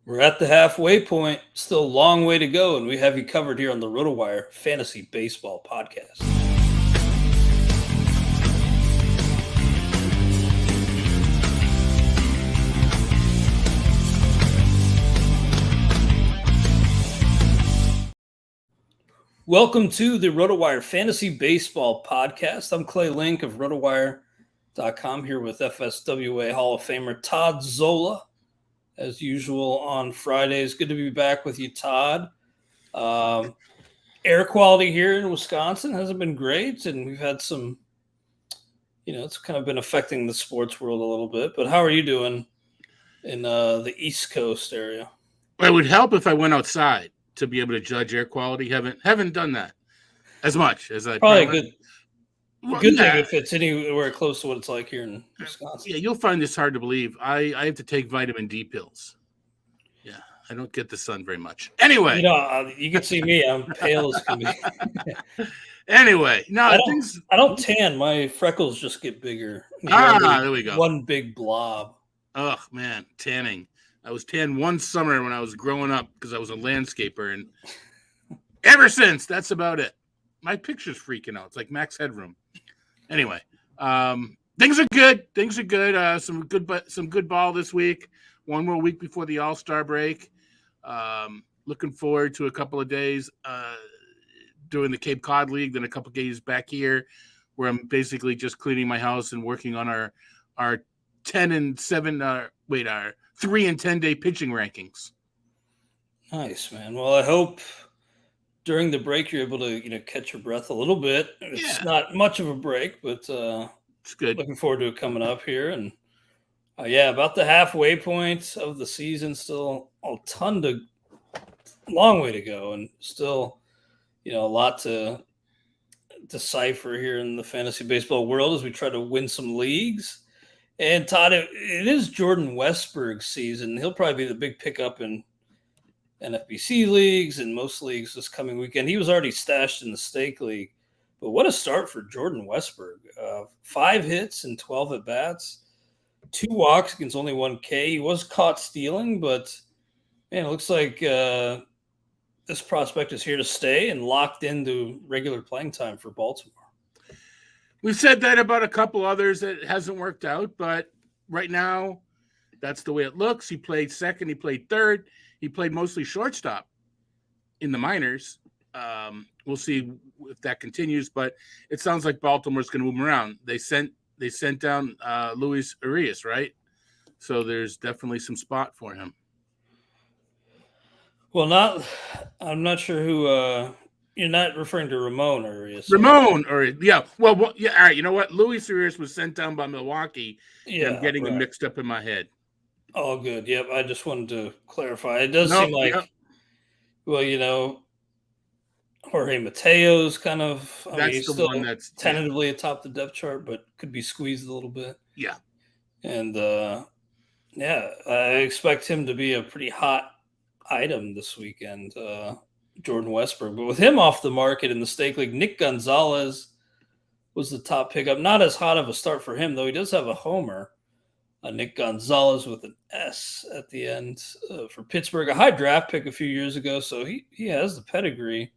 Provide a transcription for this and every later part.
We're at the halfway point. Still a long way to go, and we have you covered here on the RotoWire Fantasy Baseball Podcast. Welcome to the RotoWire Fantasy Baseball Podcast. I'm Clay Link of RotoWire.com here with FSWA Hall of Famer Todd Zola. As usual on Fridays. Good to be back with you, Todd. Air quality here in Wisconsin hasn't been great, and we've had some, it's kind of been affecting the sports world a little bit. But how are you doing in the East Coast area? Well, it would help if I went outside to be able to judge air quality. Haven't done that as much as I probably good. Good thing if it's anywhere close to what it's like here in Wisconsin. Yeah, you'll find this hard to believe. I have to take vitamin D pills. Yeah, I don't get the sun very much. Anyway. You can see me. I'm pale as can be. Anyway. No, I don't tan. My freckles just get bigger. There we go. One big blob. Oh, man, tanning. I was tan one summer when I was growing up because I was a landscaper. And ever since, that's about it. My picture's freaking out. It's like Max Headroom. Anyway, things are good. Some good ball this week. One more week before the All-Star break. Looking forward to a couple of days doing the Cape Cod League, then a couple of days back here where I'm basically just cleaning my house and working on our 3 and 10 day pitching rankings. Nice, man. Well, I hope during the break you're able to catch your breath a little bit. It's not much of a break, but it's good. Looking forward to it coming up here. And about the halfway point of the season. Still a long way to go, and still a lot to decipher here in the fantasy baseball world as we try to win some leagues. And Todd, it is Jordan Westburg season. He'll probably be the big pickup in NFBC leagues and most leagues this coming weekend. He was already stashed in the Stake League, but what a start for Jordan Westburg. 5 hits and 12 at-bats, 2 walks against only 1 K. He was caught stealing, but man, it looks like this prospect is here to stay and locked into regular playing time for Baltimore. We've said that about a couple others that hasn't worked out, but right now that's the way it looks. He played second, he played third. He played mostly shortstop in the minors. We'll see if that continues, but it sounds like Baltimore's going to move him around. They sent down Luis Urias, right? So there's definitely some spot for him. Well, I'm not sure who. You're not referring to Ramon Urias. Ramon Urias, yeah. Well, yeah. All right. You know what? Luis Urias was sent down by Milwaukee. Yeah, I'm getting him mixed up in my head. Oh, good. Yep. I just wanted to clarify. It does seem like, Jorge Mateo's kind of, he's still tentatively atop the depth chart, but could be squeezed a little bit. Yeah. And, I expect him to be a pretty hot item this weekend, Jordan Westburg. But with him off the market in the Stake League, Nick Gonzalez was the top pickup. Not as hot of a start for him, though. He does have a homer. Nick Gonzalez with an S at the end for Pittsburgh, a high draft pick a few years ago, so he has the pedigree,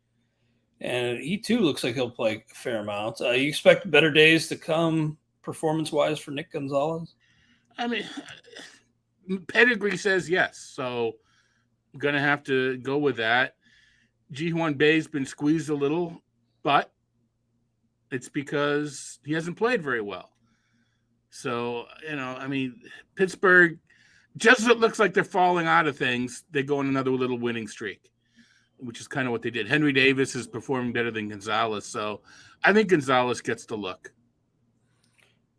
and he too looks like he'll play a fair amount. You expect better days to come performance-wise for Nick Gonzalez? I mean, pedigree says yes, so I'm going to have to go with that. Ji-Hwan Bae's been squeezed a little, but it's because he hasn't played very well. So, Pittsburgh, just as it looks like they're falling out of things, they go on another little winning streak, which is kind of what they did. Henry Davis is performing better than Gonzalez, so I think Gonzalez gets the look.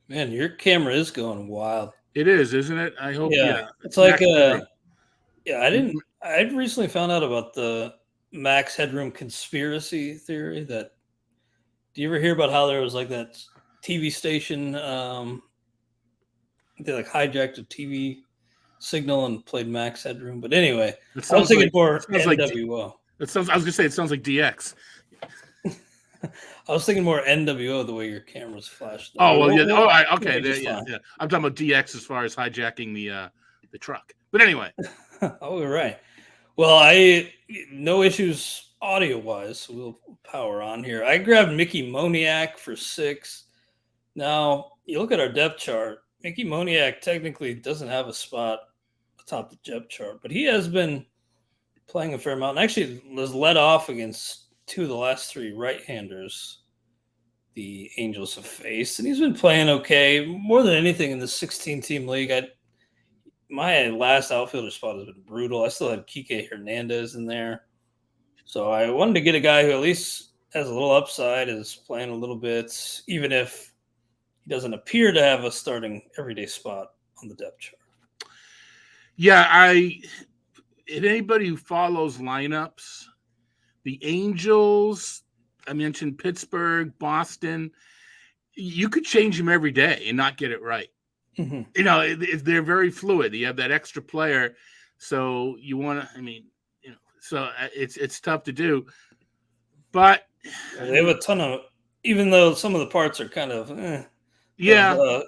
Man, your camera is going wild. It is, isn't it? I hope. Yeah. It's like, I recently found out about the Max Headroom conspiracy theory. Do you ever hear about how there was like that TV station? They hijacked a TV signal and played Max Headroom. But anyway, I was thinking more NWO. I was going to say it sounds like DX. I was thinking more NWO the way your camera's flashed. Oh, well, yeah. Okay. Yeah. I'm talking about DX as far as hijacking the truck. But anyway, Oh, right. Well, no issues audio wise, so we'll power on here. I grabbed Mickey Moniak for 6. Now you look at our depth chart. Mickey Moniak technically doesn't have a spot atop the depth chart, but he has been playing a fair amount. And actually, was led off against 2 of the last 3 right-handers the Angels have faced, and he's been playing okay. More than anything in the 16-team league, my last outfielder spot has been brutal. I still had Kike Hernandez in there. So I wanted to get a guy who at least has a little upside, is playing a little bit, even if he doesn't appear to have a starting everyday spot on the depth chart. Yeah, if anybody who follows lineups, the Angels, I mentioned Pittsburgh, Boston, you could change them every day and not get it right. Mm-hmm. You know, they're very fluid. You have that extra player, so you want to. I mean, you know, so it's tough to do. But they have a ton of, even though some of the parts are kind of,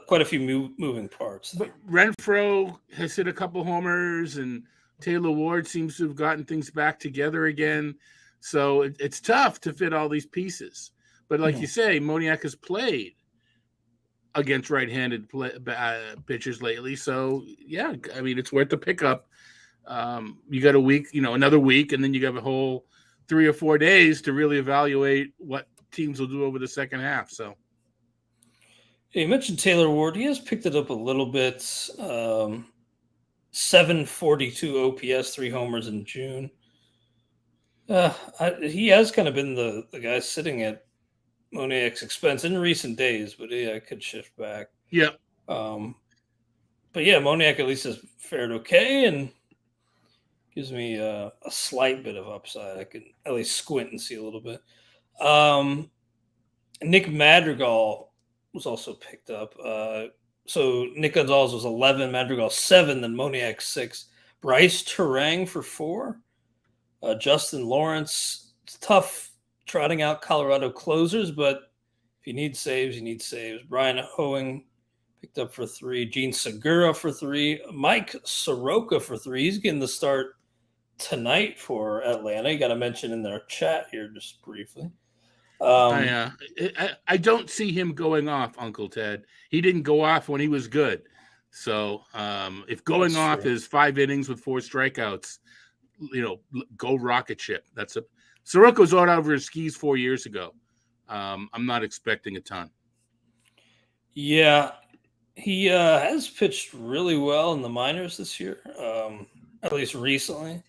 quite a few moving parts. But Renfroe has hit a couple homers, and Taylor Ward seems to have gotten things back together again. So it's tough to fit all these pieces. But like you say, Moniak has played against right-handed pitchers lately. So, yeah, I mean, it's worth the pickup. You got a week, another week, and then you have a whole 3 or 4 days to really evaluate what teams will do over the second half. So, you mentioned Taylor Ward. He has picked it up a little bit. 742 OPS, 3 homers in June. He has kind of been the guy sitting at Moniak's expense in recent days, but I could shift back. Yeah. But yeah, Moniak at least has fared okay and gives me a slight bit of upside. I can at least squint and see a little bit. Nick Madrigal was also picked up. So Nick Gonzalez was 11, Madrigal 7, then Moniak 6. Bryce Terang for 4. Justin Lawrence. It's tough trotting out Colorado closers, but if you need saves, you need saves. Brian Hoeing picked up for 3. Gene Segura for 3. Mike Soroka for 3. He's getting the start tonight for Atlanta. You got to mention in their chat here just briefly. I don't see him going off, Uncle Ted. He didn't go off when he was good. So if going off is 5 innings with 4 strikeouts, go rocket ship. Soroka was out over his skis 4 years ago. I'm not expecting a ton. Yeah, he has pitched really well in the minors this year, at least recently.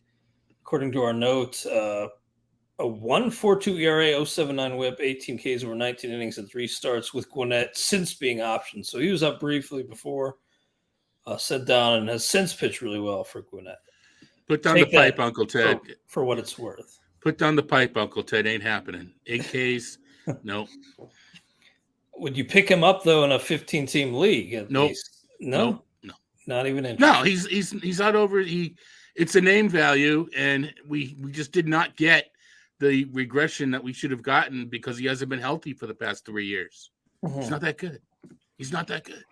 According to our note, a 1.42 ERA, 0.79 WHIP, 18 Ks over 19 innings and 3 starts with Gwinnett since being optioned. So he was up briefly before, set down, and has since pitched really well for Gwinnett. Put down the pipe, Uncle Ted. For what it's worth. Put down the pipe, Uncle Ted. Ain't happening. 8 Ks, no. Would you pick him up, though, in a 15-team league at least? No. Not even interested. No, he's out over. It's a name value, and we just did not get the regression that we should have gotten because he hasn't been healthy for the past 3 years. Mm-hmm. He's not that good.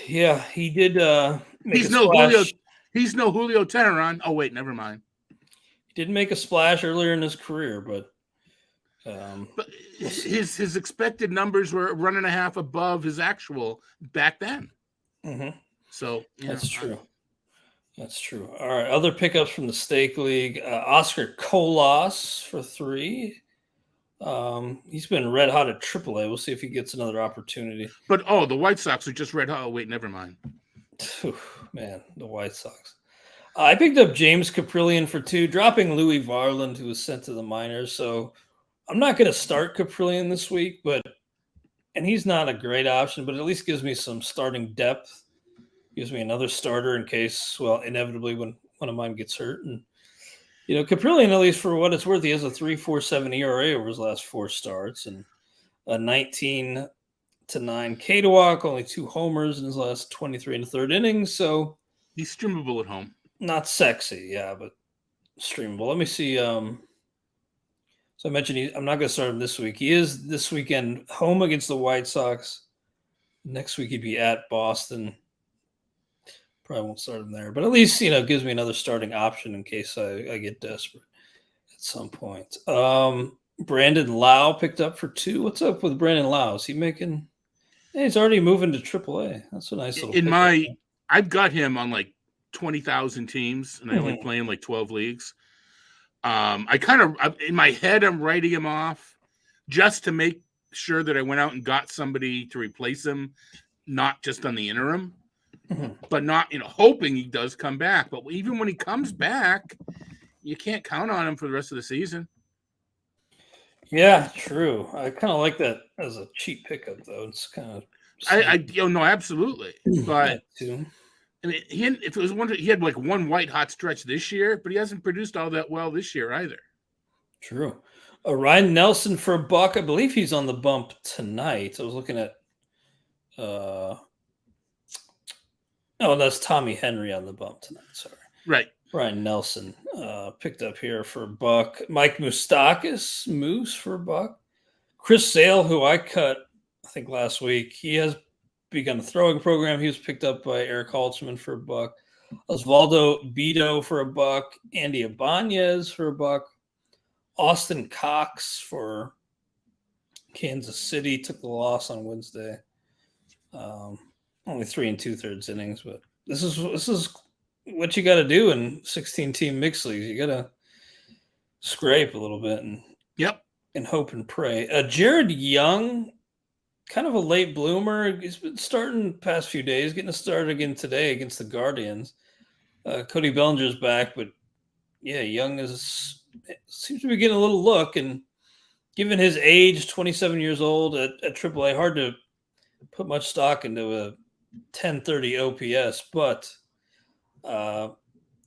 Yeah, he did make He's no Julio Teheran. Oh, wait, never mind. He did make a splash earlier in his career, but his expected numbers were 1.5 above his actual back then. Mm-hmm. So that's true. That's true. All right, other pickups from the Stake League. Oscar Colas for 3. He's been red hot at AAA. We'll see if he gets another opportunity. But the White Sox are just red hot. Oh, wait, never mind. Man, the White Sox. I picked up James Caprillion for 2, dropping Louis Varland, who was sent to the minors. So I'm not going to start Caprillion this week, and he's not a great option, but at least gives me some starting depth. Gives me another starter in case, inevitably when one of mine gets hurt. And, Caprillion, at least for what it's worth, he has a 3.47 ERA over his last 4 starts and a 19-9 K to walk, only 2 homers in his last 23 1/3 innings. So he's streamable at home. Not sexy, yeah, but streamable. Let me see. So I mentioned I'm not going to start him this week. He is this weekend home against the White Sox. Next week he'd be at Boston. Probably won't start him there, but at least it gives me another starting option in case I get desperate at some point. Brandon Lowe picked up for 2. What's up with Brandon Lowe? Is he making? Hey, he's already moving to AAA. That's a nice little. I've got him on like 20,000 teams, and I only play him like 12 leagues. In my head, I'm writing him off just to make sure that I went out and got somebody to replace him, not just on the interim, but not, hoping he does come back. But even when he comes back, you can't count on him for the rest of the season. Yeah, true. I kind of like that as a cheap pickup, though. It's kind of. No, absolutely. But too. I mean, he had like one white hot stretch this year, but he hasn't produced all that well this year either. True. Ryan Nelson for $1. I believe he's on the bump tonight. I was looking at. That's Tommy Henry on the bump tonight. Sorry. Right. Ryan Nelson picked up here for $1. Mike Moustakas, Moose for $1. Chris Sale, who I cut, I think last week, he has begun a throwing program. He was picked up by Eric Haltzman for $1. Osvaldo Beto for $1. Andy Ibanez for $1. Austin Cox for Kansas City took the loss on Wednesday. Only 3 2/3 innings, but this is what you got to do in 16-team mixed leagues. You got to scrape a little bit and hope and pray. Jared Young, kind of a late bloomer. He's been starting the past few days, getting a start again today against the Guardians. Cody Bellinger's back, but Young seems to be getting a little look, and given his age, 27 years old at AAA, hard to put much stock into a 1030 OPS, but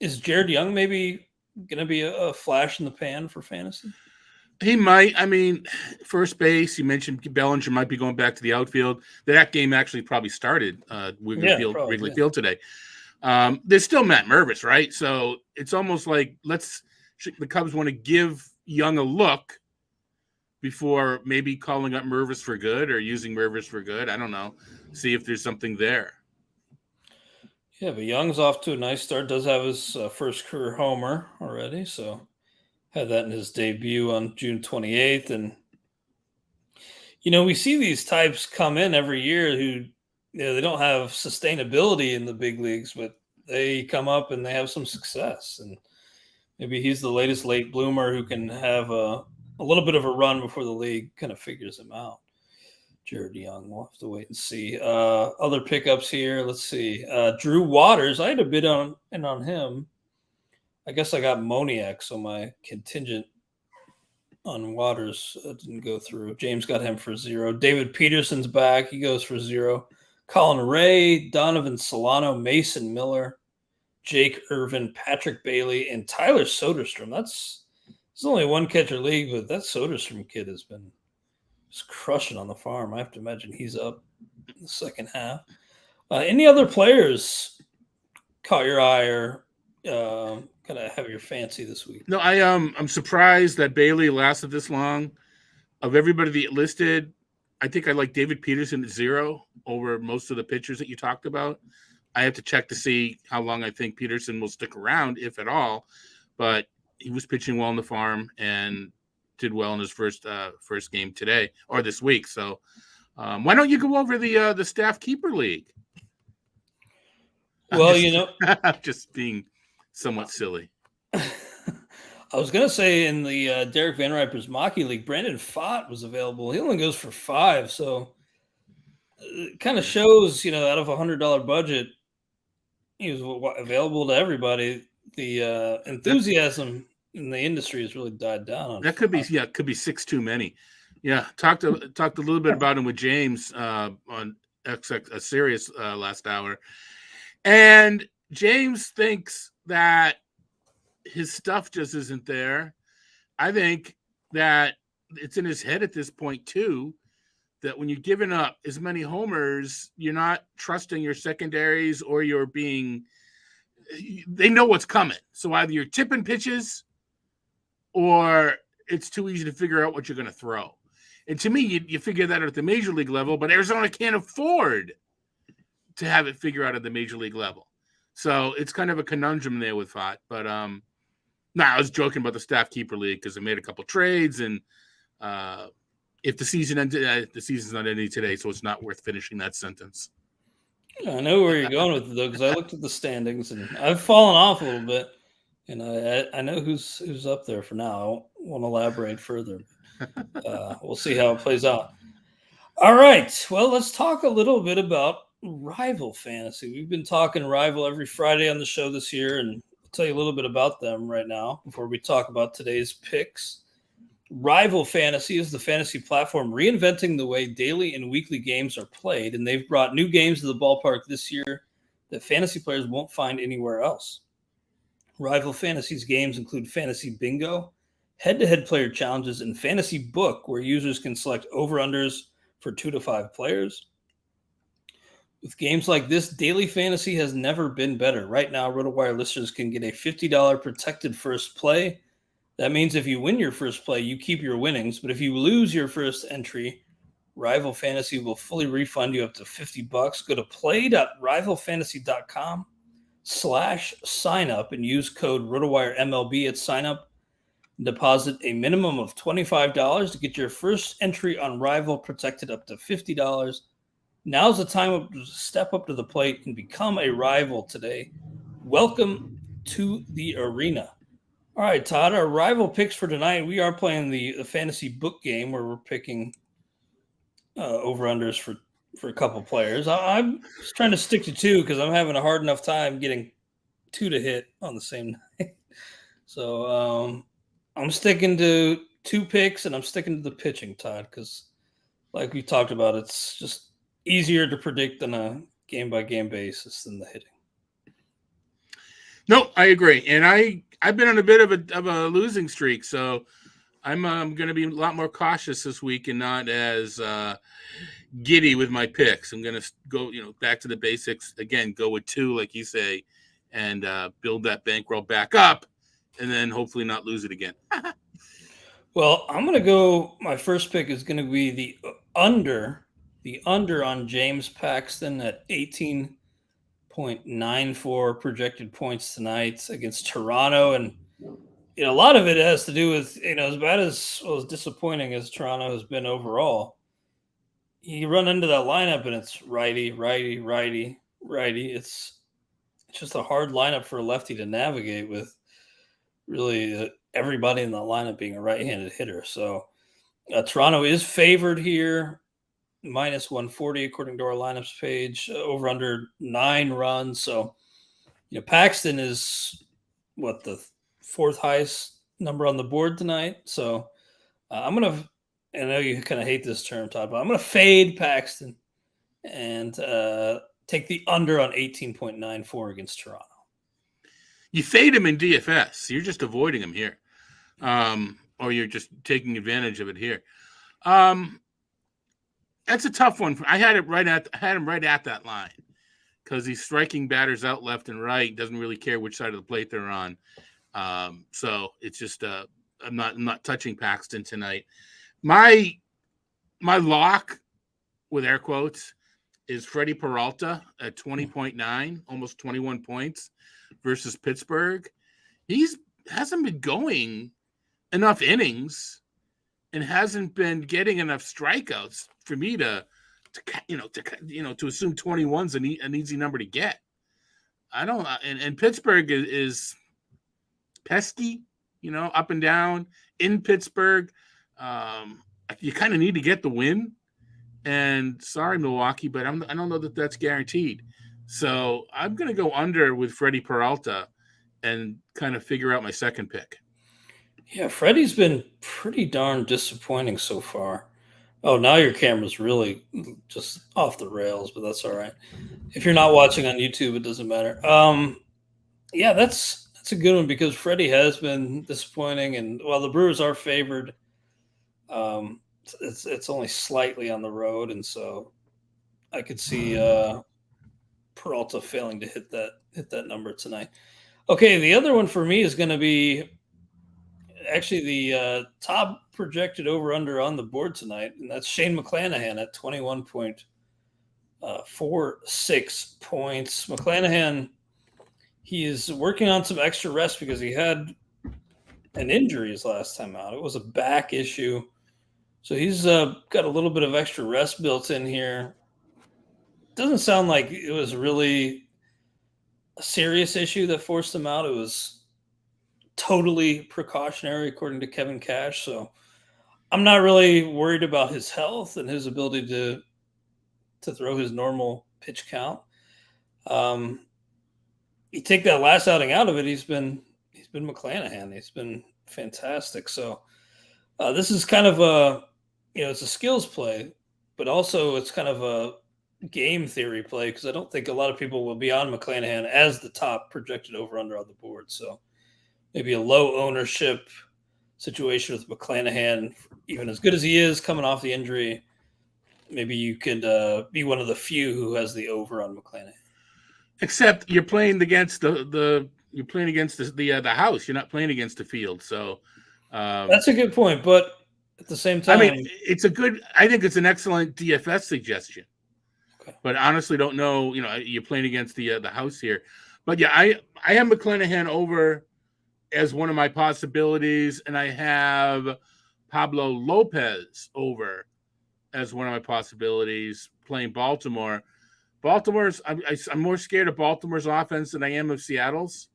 is Jared Young maybe going to be a flash in the pan for fantasy? He might. I mean, first base, you mentioned Bellinger might be going back to the outfield. That game actually probably started Wrigley Field today. There's still Matt Mervis, right? So it's almost like the Cubs want to give Young a look before maybe calling up Mervis for good or using Mervis for good. I don't know. See if there's something there. Yeah, but Young's off to a nice start. Does have his first career homer already, so had that in his debut on June 28th. And, we see these types come in every year who, they don't have sustainability in the big leagues, but they come up and they have some success. And maybe he's the latest late bloomer who can have a little bit of a run before the league kind of figures him out. Jared Young, we'll have to wait and see. Other pickups here. Let's see. Drew Waters, I had a bid on him. I guess I got Moniak, so my contingent on Waters didn't go through. James got him for 0. David Peterson's back. He goes for 0. Colin Ray, Donovan Solano, Mason Miller, Jake Irvin, Patrick Bailey, and Tyler Soderstrom. There's only one catcher league, but that Soderstrom kid has been just crushing on the farm. I have to imagine he's up in the second half. Any other players caught your eye or kind of have your fancy this week? No, I'm surprised that Bailey lasted this long. Of everybody that listed, I think I like David Peterson at 0 over most of the pitchers that you talked about. I have to check to see how long I think Peterson will stick around, if at all. But he was pitching well on the farm and did well in his first game today or this week. So why don't you go over the staff keeper league? Well, just being somewhat silly. I was going to say in the Derek Van Riper's Maki League, Brandon Pfaadt was available. He only goes for 5, so it kind of shows, out of $100 budget, he was available to everybody. The enthusiasm in the industry has really died down. That could be 6 too many. Yeah, talked a little bit about him with James on XX Sirius last hour, and James thinks that his stuff just isn't there. I think that it's in his head at this point too, that when you're giving up as many homers, you're not trusting your secondaries or they know what's coming. So either you're tipping pitches or it's too easy to figure out what you're going to throw. And to me, you figure that out at the major league level, but Arizona can't afford to have it figure out at the major league level. So it's kind of a conundrum there with Fott. But I was joking about the staff keeper league because I made a couple trades, and if the season ended, the season's not ending today, so it's not worth finishing that sentence. I know where you're going with it, though, because I looked at the standings and I've fallen off a little bit, and I know who's up there for now. I won't elaborate further. We'll see how it plays out. All right. Well, let's talk a little bit about Rival Fantasy. We've been talking Rival every Friday on the show this year, and I'll tell you a little bit about them right now before we talk about today's picks. Rival Fantasy is the fantasy platform reinventing the way daily and weekly games are played, and they've brought new games to the ballpark this year that fantasy players won't find anywhere else. Rival Fantasy's games include Fantasy Bingo, head-to-head player challenges, and Fantasy Book, where users can select over-unders for 2 to 5 players. With games like this, daily fantasy has never been better. Right now, RotoWire listeners can get a $50 protected first play. That means if you win your first play, you keep your winnings. But if you lose your first entry, Rival Fantasy will fully refund you up to $50. Go to play.rivalfantasy.com/signup and use code RotoWire MLB at signup. Deposit a minimum of $25 to get your first entry on Rival protected up to $50. Now's the time to step up to the plate and become a Rival today. Welcome to the arena. All right, Todd, our Rival picks for tonight. We are playing the Fantasy Book game where we're picking over-unders for a couple players. I'm just trying to stick to 2 because I'm having a hard enough time getting 2 to hit on the same night. So I'm sticking to 2 picks, and I'm sticking to the pitching, Todd, because like we talked about, it's just easier to predict on a game-by-game basis than the hitting. No, I agree. And I've been on a bit of a losing streak, so I'm going to be a lot more cautious this week and not as giddy with my picks. I'm going to go, back to the basics again. Go with 2, like you say, and build that bankroll back up, and then hopefully not lose it again. Well, I'm going to go. My first pick is going to be the under on James Paxton at 18.94 projected points tonight against Toronto. And a lot of it has to do with, as bad as disappointing as Toronto has been overall, you run into that lineup and it's righty, righty, righty, righty. It's just a hard lineup for a lefty to navigate with, really everybody in the lineup being a right-handed hitter. So Toronto is favored here, minus 140 according to our lineups page, over under 9 runs. So Paxton is the 4th highest number on the board tonight. So I'm gonna, I know you kind of hate this term, Todd, but I'm gonna fade Paxton and take the under on 18.94 against Toronto. You fade him in DFS. You're just avoiding him here, or you're just taking advantage of it here. That's a tough one. I had him right at that line because he's striking batters out left and right. Doesn't really care which side of the plate they're on. So it's just I'm not touching Paxton tonight. My lock, with air quotes, is Freddie Peralta at 20.9, almost 21 points versus Pittsburgh. Hasn't been going enough innings and hasn't been getting enough strikeouts for me to assume 21's an easy number to get. I don't, and Pittsburgh is pesky, up and down in Pittsburgh. You kind of need to get the win. And sorry, Milwaukee, but I don't know that that's guaranteed. So I'm going to go under with Freddie Peralta and kind of figure out my second pick. Yeah, Freddie's been pretty darn disappointing so far. Oh, now your camera's really just off the rails, but that's all right. If you're not watching on YouTube, it doesn't matter. Yeah, that's a good one because Freddie has been disappointing, and while the Brewers are favored, it's only slightly on the road, and so I could see Peralta failing to hit that number tonight. Okay, the other one for me is going to be actually the top projected over-under on the board tonight, and that's Shane McClanahan at 21.46 points. McClanahan he is working on some extra rest because he had an injury his last time out. It was a back issue. So he's got a little bit of extra rest built in here. Doesn't sound like it was really a serious issue that forced him out. It was totally precautionary, according to Kevin Cash. So I'm not really worried about his health and his ability to throw his normal pitch count. You take that last outing out of it, he's been McClanahan. He's been fantastic. So this is kind of it's a skills play, but also it's kind of a game theory play because I don't think a lot of people will be on McClanahan as the top projected over under on the board. So maybe a low ownership situation with McClanahan, even as good as he is coming off the injury. Maybe you could be one of the few who has the over on McClanahan. Except you're playing against the house. You're not playing against the field. So that's a good point, but at the same time, I mean, I think it's an excellent DFS suggestion. Okay. But honestly, don't know. You're playing against the house here. But yeah, I have McClanahan over as one of my possibilities, and I have Pablo Lopez over as one of my possibilities playing Baltimore. I'm more scared of Baltimore's offense than I am of Seattle's.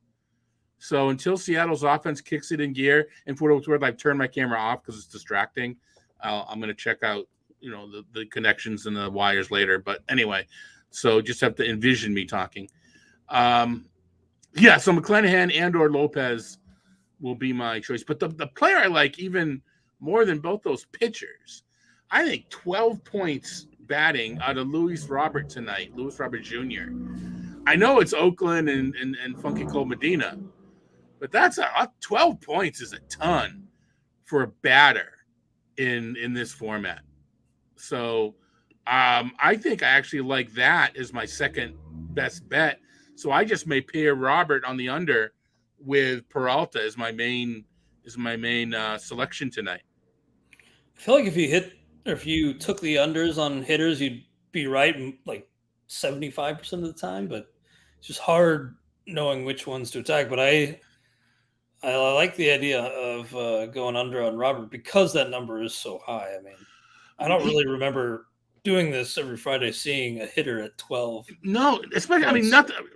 So until Seattle's offense kicks it in gear, and for what it's worth, I've turned my camera off because it's distracting. I'm going to check out, the connections and the wires later. But anyway, so just have to envision me talking. So McClanahan and or Lopez will be my choice. But the player I like even more than both those pitchers, I think 12 points batting out of Luis Robert tonight, Luis Robert Jr. I know it's Oakland and Funky Cole Medina, but that's 12 points is a ton for a batter in this format. So I think I actually like that as my second best bet. So I just may pair Robert on the under with Peralta as my main selection tonight. I feel like if you took the unders on hitters, you'd be right like 75% of the time, but it's just hard knowing which ones to attack. But I like the idea of going under on Robert because that number is so high. I mean, I don't really remember doing this every Friday, seeing a hitter at 12. No, especially,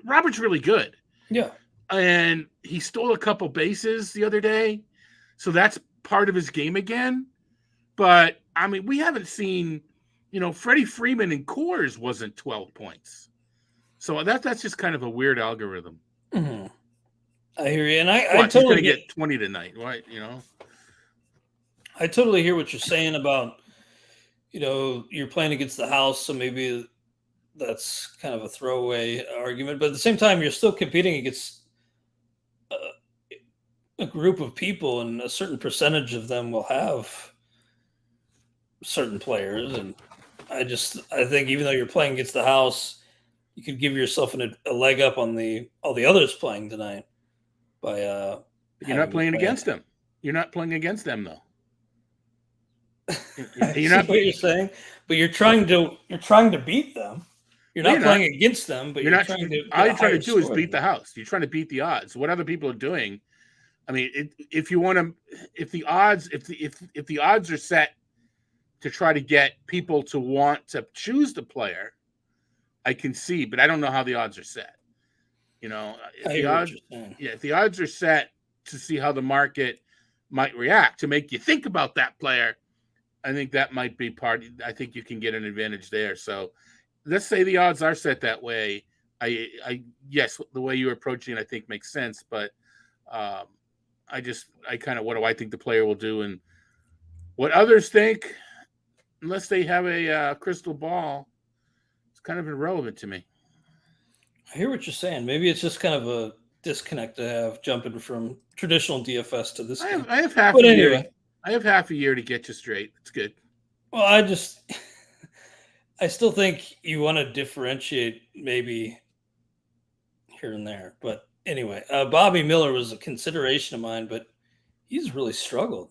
Robert's really good. Yeah. And he stole a couple bases the other day. So that's part of his game again. But, I mean, we haven't seen, Freddie Freeman in Coors wasn't 12 points. So that's just kind of a weird algorithm. Mm-hmm. I hear you. And I totally get 20 tonight, right? I totally hear what you're saying about, you're playing against the house. So maybe that's kind of a throwaway argument. But at the same time, you're still competing against a group of people, and a certain percentage of them will have certain players. And I think even though you're playing against the house, you could give yourself a leg up on all the others playing tonight by you're not playing against them. You're not playing against them though. You're not what you're saying, but you're trying to beat them. You're not playing against them, but you're trying to. All you're trying to do is beat the house. You're trying to beat the odds. What other people are doing. I mean, if you want to, if the odds are set to try to get people to want to choose the player, I can see, but I don't know how the odds are set. If the odds are set to see how the market might react to make you think about that player, I think that might be I think you can get an advantage there. So let's say the odds are set that way. Yes, the way you're approaching it, I think makes sense, but what do I think the player will do and what others think, unless they have a crystal ball, it's kind of irrelevant to me. I hear what you're saying. Maybe it's just kind of a disconnect to have jumping from traditional DFS to this. I have half a year. I have half a year to get you straight. It's good. Well, I still think you want to differentiate maybe here and there. But anyway, Bobby Miller was a consideration of mine, but he's really struggled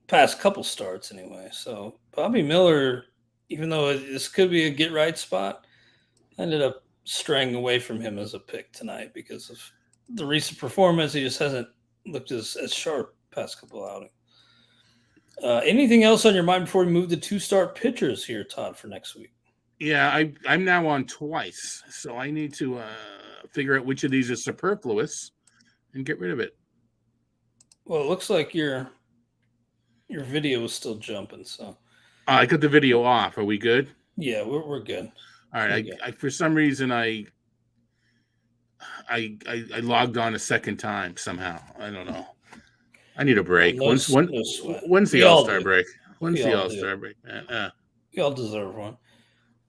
past couple starts anyway. So Bobby Miller, even though this could be a get right spot, ended up straying away from him as a pick tonight because of the recent performance. He just hasn't looked as sharp past couple outings. Anything else on your mind before we move to 2-start pitchers here, Todd, for next week? Yeah, I'm now on twice, so I need to figure out which of these is superfluous and get rid of it. Well, it looks like your video is still jumping, so I got the video off. Are we good? Yeah, we're good. All right. I for some reason I logged on a second time somehow. I don't know. I need a break. When's the All-Star break? When's the All-Star break, man? We all deserve one.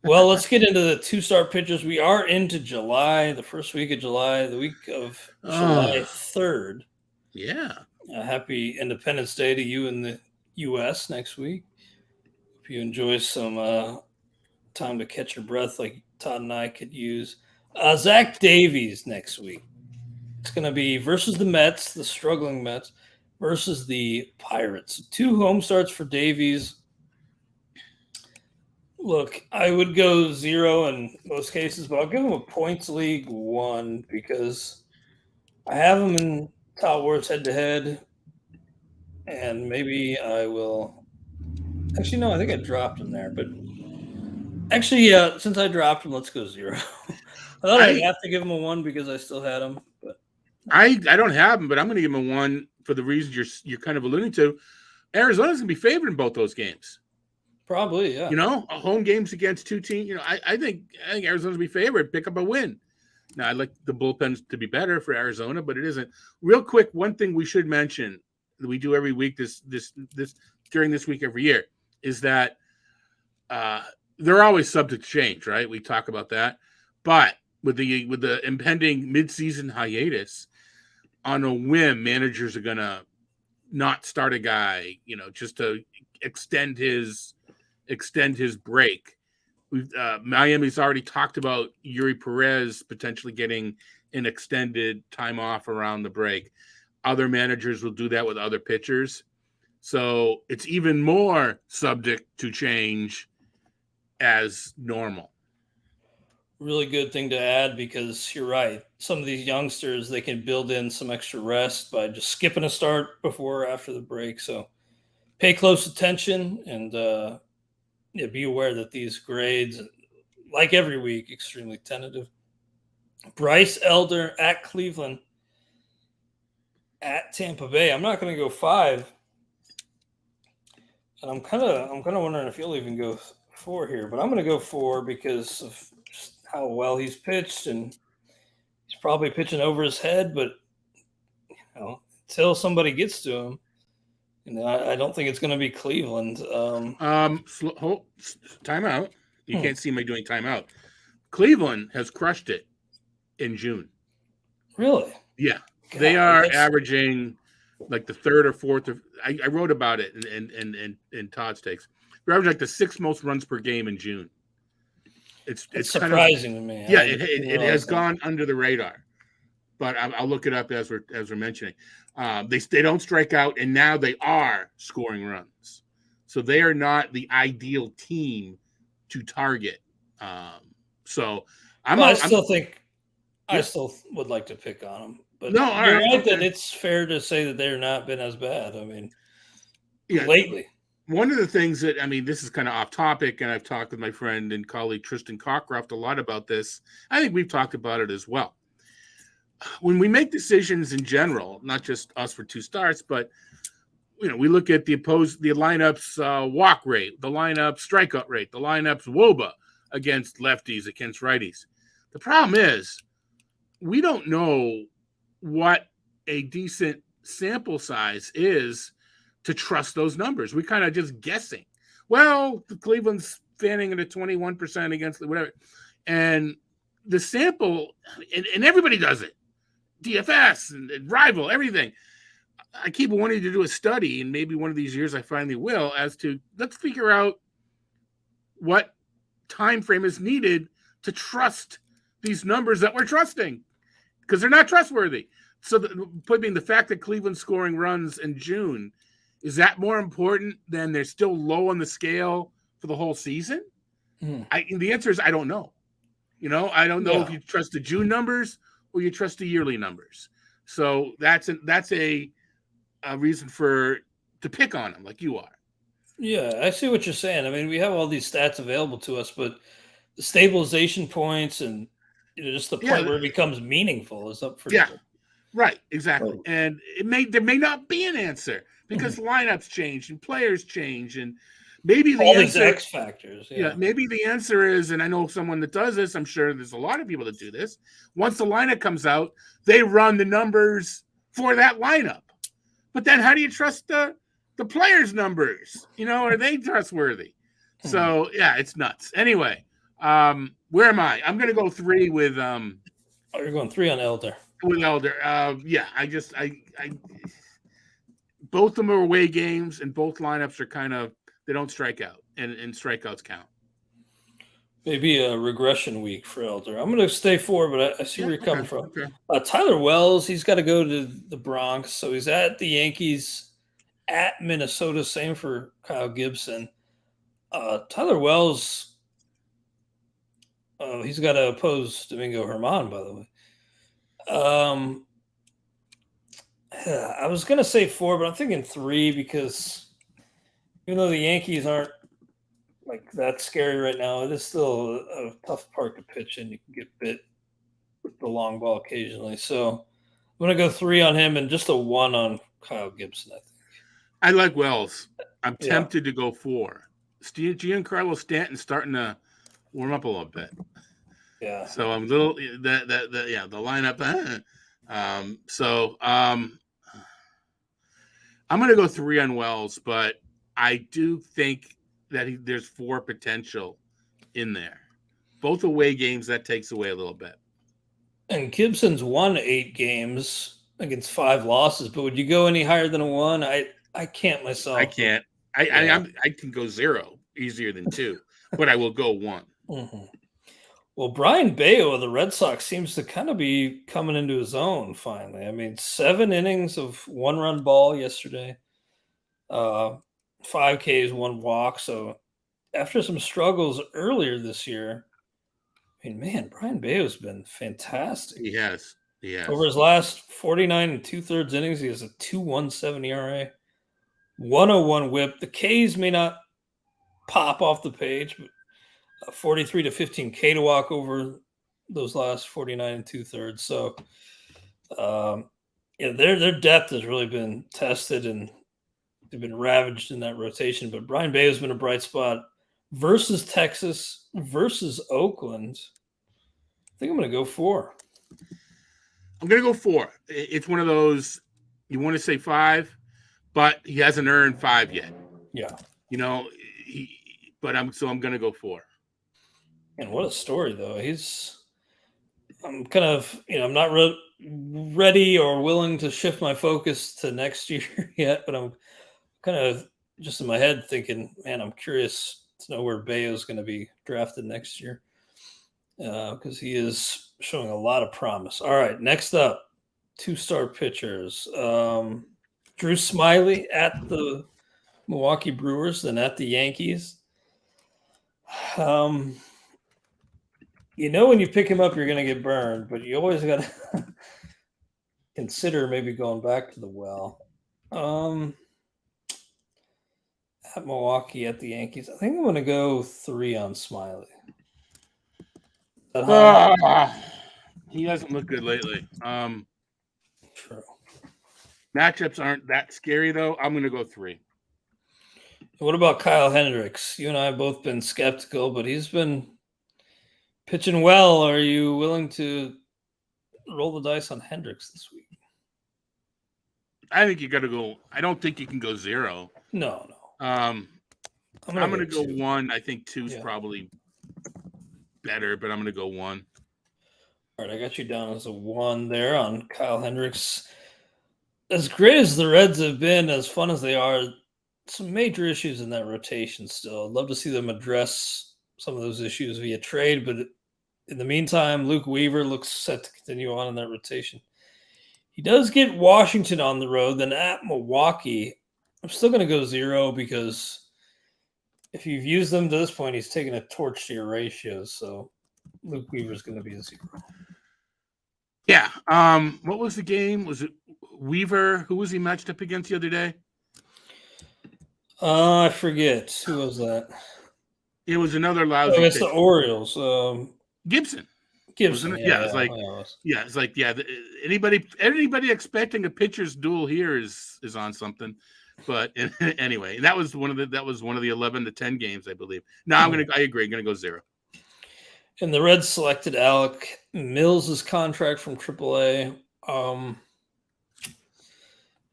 Well, let's get into the 2-start pitchers. We are into July, the first week of July, the week of July 3rd. Yeah. Happy Independence Day to you in the U.S. next week. Hope you enjoy some time to catch your breath like Todd and I could use. Zach Davies next week. It's going to be versus the Mets, the struggling Mets, versus the Pirates. 2 home starts for Davies. Look, I would go 0 in most cases, but I'll give him a points league 1 because I have him in Top Wars head-to-head, and maybe I will – actually, no, I think I dropped him there. But actually, since I dropped him, let's go 0. I thought I'd have to give him a 1 because I still had him. But I don't have him, but I'm going to give him a 1 for the reasons you're kind of alluding to. Arizona's going to be favored in both those games. Probably, yeah. Home games against 2 teams. I think Arizona's be favored. Pick up a win. Now, I'd like the bullpens to be better for Arizona, but it isn't. Real quick, one thing we should mention that we do every week this during this week every year is that they're always subject to change, right? We talk about that, but with the impending midseason hiatus, on a whim, managers are gonna not start a guy, just to extend his break. Miami's already talked about Yuri Perez potentially getting an extended time off around the break. Other managers will do that with other pitchers. So it's even more subject to change as normal. Really good thing to add because you're right. Some of these youngsters, they can build in some extra rest by just skipping a start before or after the break. So pay close attention and be aware that these grades, like every week, extremely tentative. Bryce Elder at Cleveland, at Tampa Bay. I'm not going to go 5, and I'm kind of wondering if you'll even go 4 here, but I'm going to go 4 because of just how well he's pitched, and he's probably pitching over his head. But until somebody gets to him. And I don't think it's going to be Cleveland. Timeout. You can't see me doing timeout. Cleveland has crushed it in June. Really? Yeah. God, they are averaging like the 3rd or 4th. I wrote about it in Todd's takes. They're averaging like the 6th most runs per game in June. It's surprising to me. Yeah, it has gone under the radar. But I'll look it up as we're mentioning. They don't strike out, and now they are scoring runs. So they are not the ideal team to target. I still would like to pick on them. But you're right that it's fair to say that they're not been as bad. I mean, lately. One of the things that, this is kind of off topic, and I've talked with my friend and colleague Tristan Cockcroft a lot about this. I think we've talked about it as well. When we make decisions in general, not just us for 2 starts, but we look at the lineup's walk rate, the lineup's strikeout rate, the lineup's WOBA against lefties, against righties. The problem is we don't know what a decent sample size is to trust those numbers. We kind of just guessing. Well, the Cleveland's fanning at a 21% against whatever, and the sample, and everybody does it. DFS and Rival, everything. I keep wanting to do a study, and maybe one of these years I finally will, as to let's figure out what time frame is needed to trust these numbers that we're trusting, because they're not trustworthy. So the fact that Cleveland's scoring runs in June, is that more important than they're still low on the scale for the whole season? The answer is I don't know. You know, I don't know if Yeah. you trust the June numbers or you trust the yearly numbers. So that's a reason to pick on him like you are. Yeah, I see what you're saying. I mean, we have all these stats available to us, but the stabilization points and just the Yeah, point where it becomes meaningful is up for yeah, debate. right, exactly. Oh. And there may not be an answer because Mhm. lineups change and players change, and maybe the All these answer, X factors. yeah, Yeah. maybe the answer is, and I know someone that does this. I'm sure there's a lot of people that do this. Once the lineup comes out, they run the numbers for that lineup. But then, how do you trust the players' numbers? You know, are they trustworthy? Mhm. So yeah, it's nuts. Anyway, where am I? I'm gonna go 3 Oh, you're going 3 on Elder. with Elder. Yeah, I both of them are away games, and both lineups are kind of they don't strike out, and strikeouts count. Maybe a regression week for Elder. I'm going to stay 4, but I see Yeah. where you're Okay. coming from. Okay. Tyler Wells, he's got to go to the Bronx. So he's at the Yankees, at Minnesota. Same for Kyle Gibson. Tyler Wells, he's got to oppose Domingo Herman, by the way. I was going to say 4, but I'm thinking 3 because even though the Yankees aren't like that scary right now, it is still a tough park to pitch in. You can get bit with the long ball occasionally. So I'm going to go 3 on him and just a 1 on Kyle Gibson, I think. I like Wells. I'm Yeah. tempted to go 4. Giancarlo Stanton's starting to warm up a little bit. Yeah. So I'm a little the lineup. I'm going to go 3 on Wells, but I do think that there's 4 potential in there. Both away games, that takes away a little bit. And Gibson's won 8 games against 5 losses, but would you go any higher than a 1? I can't myself. I can't. I can go 0 easier than 2, but I will go 1. Mm-hmm. Well, Brayan Bello of the Red Sox seems to kind of be coming into his own finally. I mean, 7 innings of 1-run ball yesterday, 5 Ks, 1 walk. So after some struggles earlier this year, I mean, man, Brayan Bello's been fantastic. He has. Over his last 49 and 2/3 innings, he has a 2.17 ERA, 101 WHIP. The Ks may not pop off the page, but 43 to 15 K to walk over those last 49 and 2/3. So, yeah, their depth has really been tested and they've been ravaged in that rotation. But Brayan Bello has been a bright spot versus Texas, versus Oakland. I think I'm going to go 4. I'm going to go 4. It's one of those, you want to say 5, but he hasn't earned 5 yet. Yeah. You know, I'm going to go 4. And what a story, though. I'm kind of, I'm not ready or willing to shift my focus to next year yet, but I'm kind of just in my head thinking, man, I'm curious to know where Bayo is going to be drafted next year because he is showing a lot of promise. All right, next up, 2-star pitchers. Drew Smiley at the Milwaukee Brewers, then at the Yankees. When you pick him up, you're going to get burned, but you always got to consider maybe going back to the well. At Milwaukee, at the Yankees, I think I'm going to go 3 on Smiley. He hasn't looked good lately. True. Matchups aren't that scary, though. I'm going to go 3. What about Kyle Hendricks? You and I have both been skeptical, but he's been pitching well. Are you willing to roll the dice on Hendricks this week? I think you got to go. I don't think you can go 0. No. I'm going to go 2. 1. I think 2 is probably better, but I'm going to go 1. All right, I got you down as a 1 there on Kyle Hendricks. As great as the Reds have been, as fun as they are, some major issues in that rotation still. I'd love to see them address some of those issues via trade, but in the meantime, Luke Weaver looks set to continue on in that rotation. He does get Washington on the road, then at Milwaukee. I'm still going to go 0 because if you've used them to this point, he's taken a torch to your ratios. So Luke Weaver's going to be a 0. Yeah. What was the game? Was it Weaver? Who was he matched up against the other day? I forget. Who was that? It was another lousy. Oh, it's the Orioles. Gibson. Gibson. Wasn't it? Yeah, it's like it's like anybody expecting a pitcher's duel here is on something. But anyway, that was one of the 11 to 10 games, I believe. No, I agree. I'm gonna go 0. And the Reds selected Alec Mills' contract from AAA.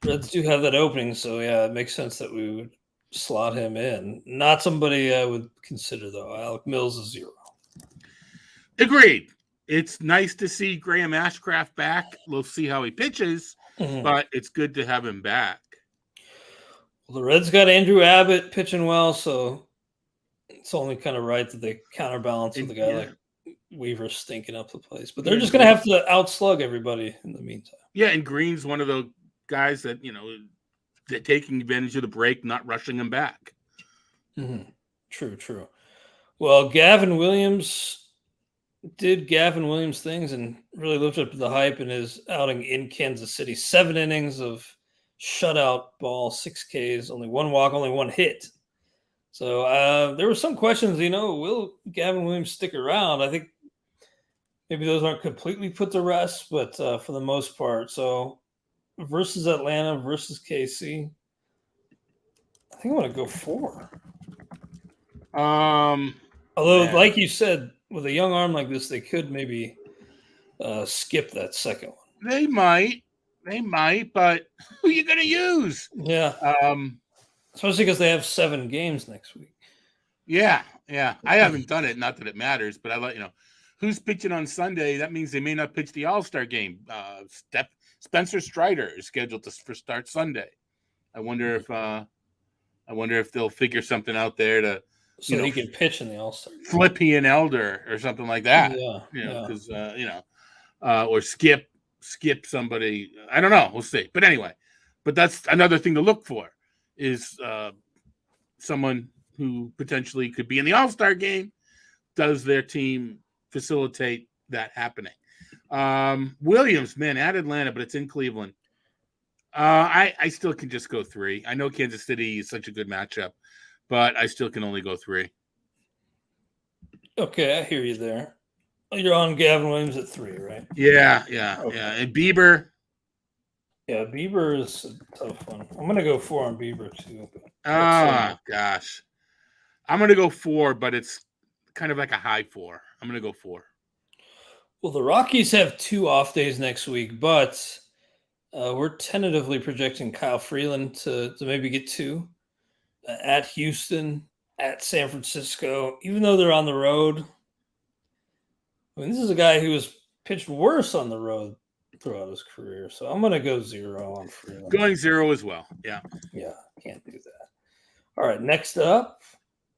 Reds do have that opening, so yeah, it makes sense that we would slot him in. Not somebody I would consider, though. Alec Mills is 0. Agreed. It's nice to see Graham Ashcraft back. We'll see how he pitches, but it's good to have him back. Well, the Reds got Andrew Abbott pitching well, so it's only kind of right that they counterbalance with a guy like Weaver stinking up the place. But they're just going to have to outslug everybody in the meantime. Yeah, and Green's one of the guys that, they're taking advantage of the break, not rushing him back. True. Well, Gavin Williams did Gavin Williams things and really lived up to the hype in his outing in Kansas City. 7 innings of shutout ball, 6 Ks, only 1 walk, only 1 hit. So there were some questions, will Gavin Williams stick around? I think maybe those aren't completely put to rest, but for the most part. So versus Atlanta versus KC, I think I want to go 4. Although, like you said, with a young arm like this, they could maybe skip that second one. They might, but who are you going to use? Yeah. Especially because they have 7 games next week. Yeah. I haven't done it. Not that it matters, but I let who's pitching on Sunday. That means they may not pitch the All-Star game. Spencer Strider is scheduled for start Sunday. I wonder if they'll figure something out there to he can pitch in the All-Star game. Flip an Elder or something like that. Because or skip somebody. I don't know. We'll see. But anyway, that's another thing to look for is someone who potentially could be in the All-Star game. Does their team facilitate that happening? Williams, man, at Atlanta, but it's in Cleveland. I still can just go 3. I know Kansas City is such a good matchup, but I still can only go 3. Okay, I hear you there. You're on Gavin Williams at 3, right? Yeah. Okay. Yeah. And Bieber. Yeah, Bieber is a tough one. I'm going to go 4 on Bieber, too. Gosh. I'm going to go 4, but it's kind of like a high 4. I'm going to go 4. Well, the Rockies have 2 off days next week, but we're tentatively projecting Kyle Freeland to maybe get 2 at Houston, at San Francisco, even though they're on the road. I mean, this is a guy who has pitched worse on the road throughout his career. So I'm going to go 0 on Freeland. Going 0 as well. Yeah. Yeah, can't do that. All right, next up,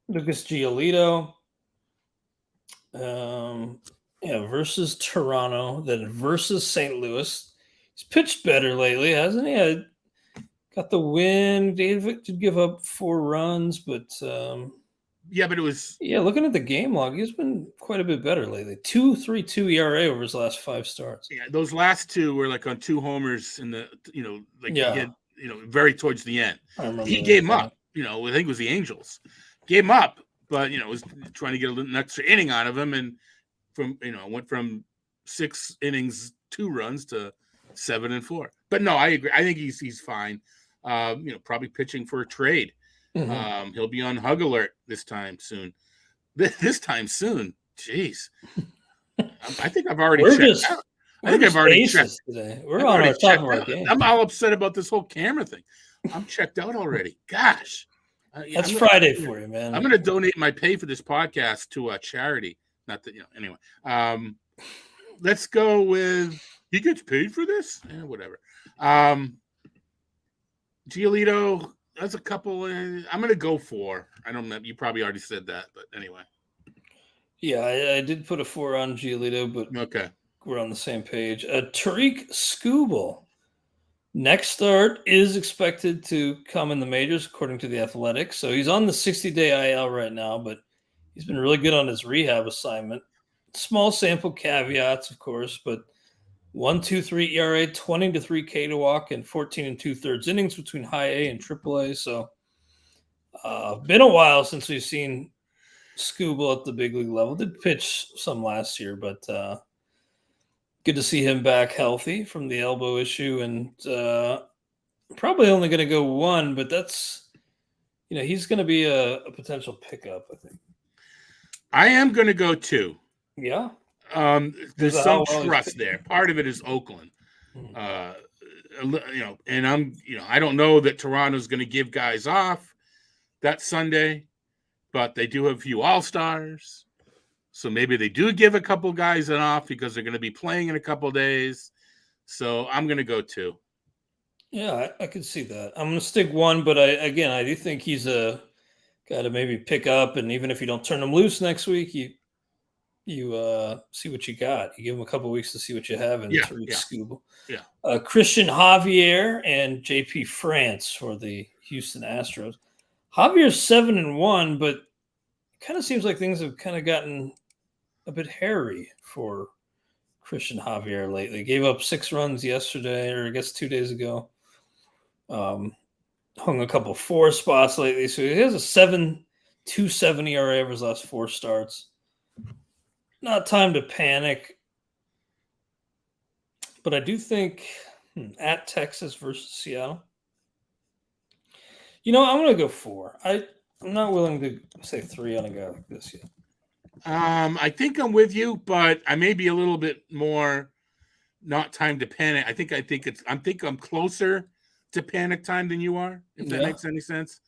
Lucas Giolito. Versus Toronto, then versus St. Louis. He's pitched better lately, hasn't he? Got the win. David did give up 4 runs, but but it was looking at the game log, he's been quite a bit better lately. 2.32 ERA over his last 5 starts. Yeah, those last 2 were like on 2 homers in the he had, very towards the end. He gave him up. I think it was the Angels. Gave him up, but was trying to get an extra inning out of him, and went from 6 innings, 2 runs to 7 and 4. But no, I agree. I think he's fine. Probably pitching for a trade. He'll be on hug alert this time soon. This time soon. Jeez. I think I've already checked out. I think I've already checked today. We're on our top of our game. I'm all upset about this whole camera thing. I'm checked out already. Gosh. That's Friday for you, man. I'm going to donate my pay for this podcast to a charity. Not that, anyway. Let's go with, he gets paid for this? Whatever. Giolito, that's a couple. I'm going to go 4. I don't know. You probably already said that, but anyway. Yeah, I did put a 4 on Giolito, but okay, we're on the same page. Tariq Skubal. Next start is expected to come in the majors, according to the Athletic. So he's on the 60-day IL right now, but he's been really good on his rehab assignment. small sample caveats, of course, but 1.23 ERA, 20 to 3 K to walk, and 14 2/3 innings between high A and triple A. So, been a while since we've seen Skubal at the big league level. Did pitch some last year, but good to see him back healthy from the elbow issue, and probably only going to go one, but that's, he's going to be a potential pickup, I think. I am going to go 2. Yeah. There's some trust there. Part of it is Oakland. And I don't know that Toronto's going to give guys off that Sunday, but they do have a few all-stars. So maybe they do give a couple guys an off because they're going to be playing in a couple days. So I'm going to go 2. Yeah, I could see that. I'm going to stick 1, but I do think he's a guy to maybe pick up. And even if you don't turn him loose next week, you see what you got. You give him a couple weeks to see what you have in Skubal. Yeah. Christian Javier and JP France for the Houston Astros. Javier's 7-1, but kind of seems like things have kind of gotten a bit hairy for Christian Javier lately. Gave up 6 runs yesterday, or I guess 2 days ago. Hung a couple 4 spots lately. So he has a 7.27 ERA over his last 4 starts. Not time to panic. But I do think at Texas versus Seattle. I'm going to go 4. I'm not willing to say 3 on a guy like this yet. I think I'm with you, but I may be a little bit more not time to panic. I think I'm closer to panic time than you are, if that makes any sense.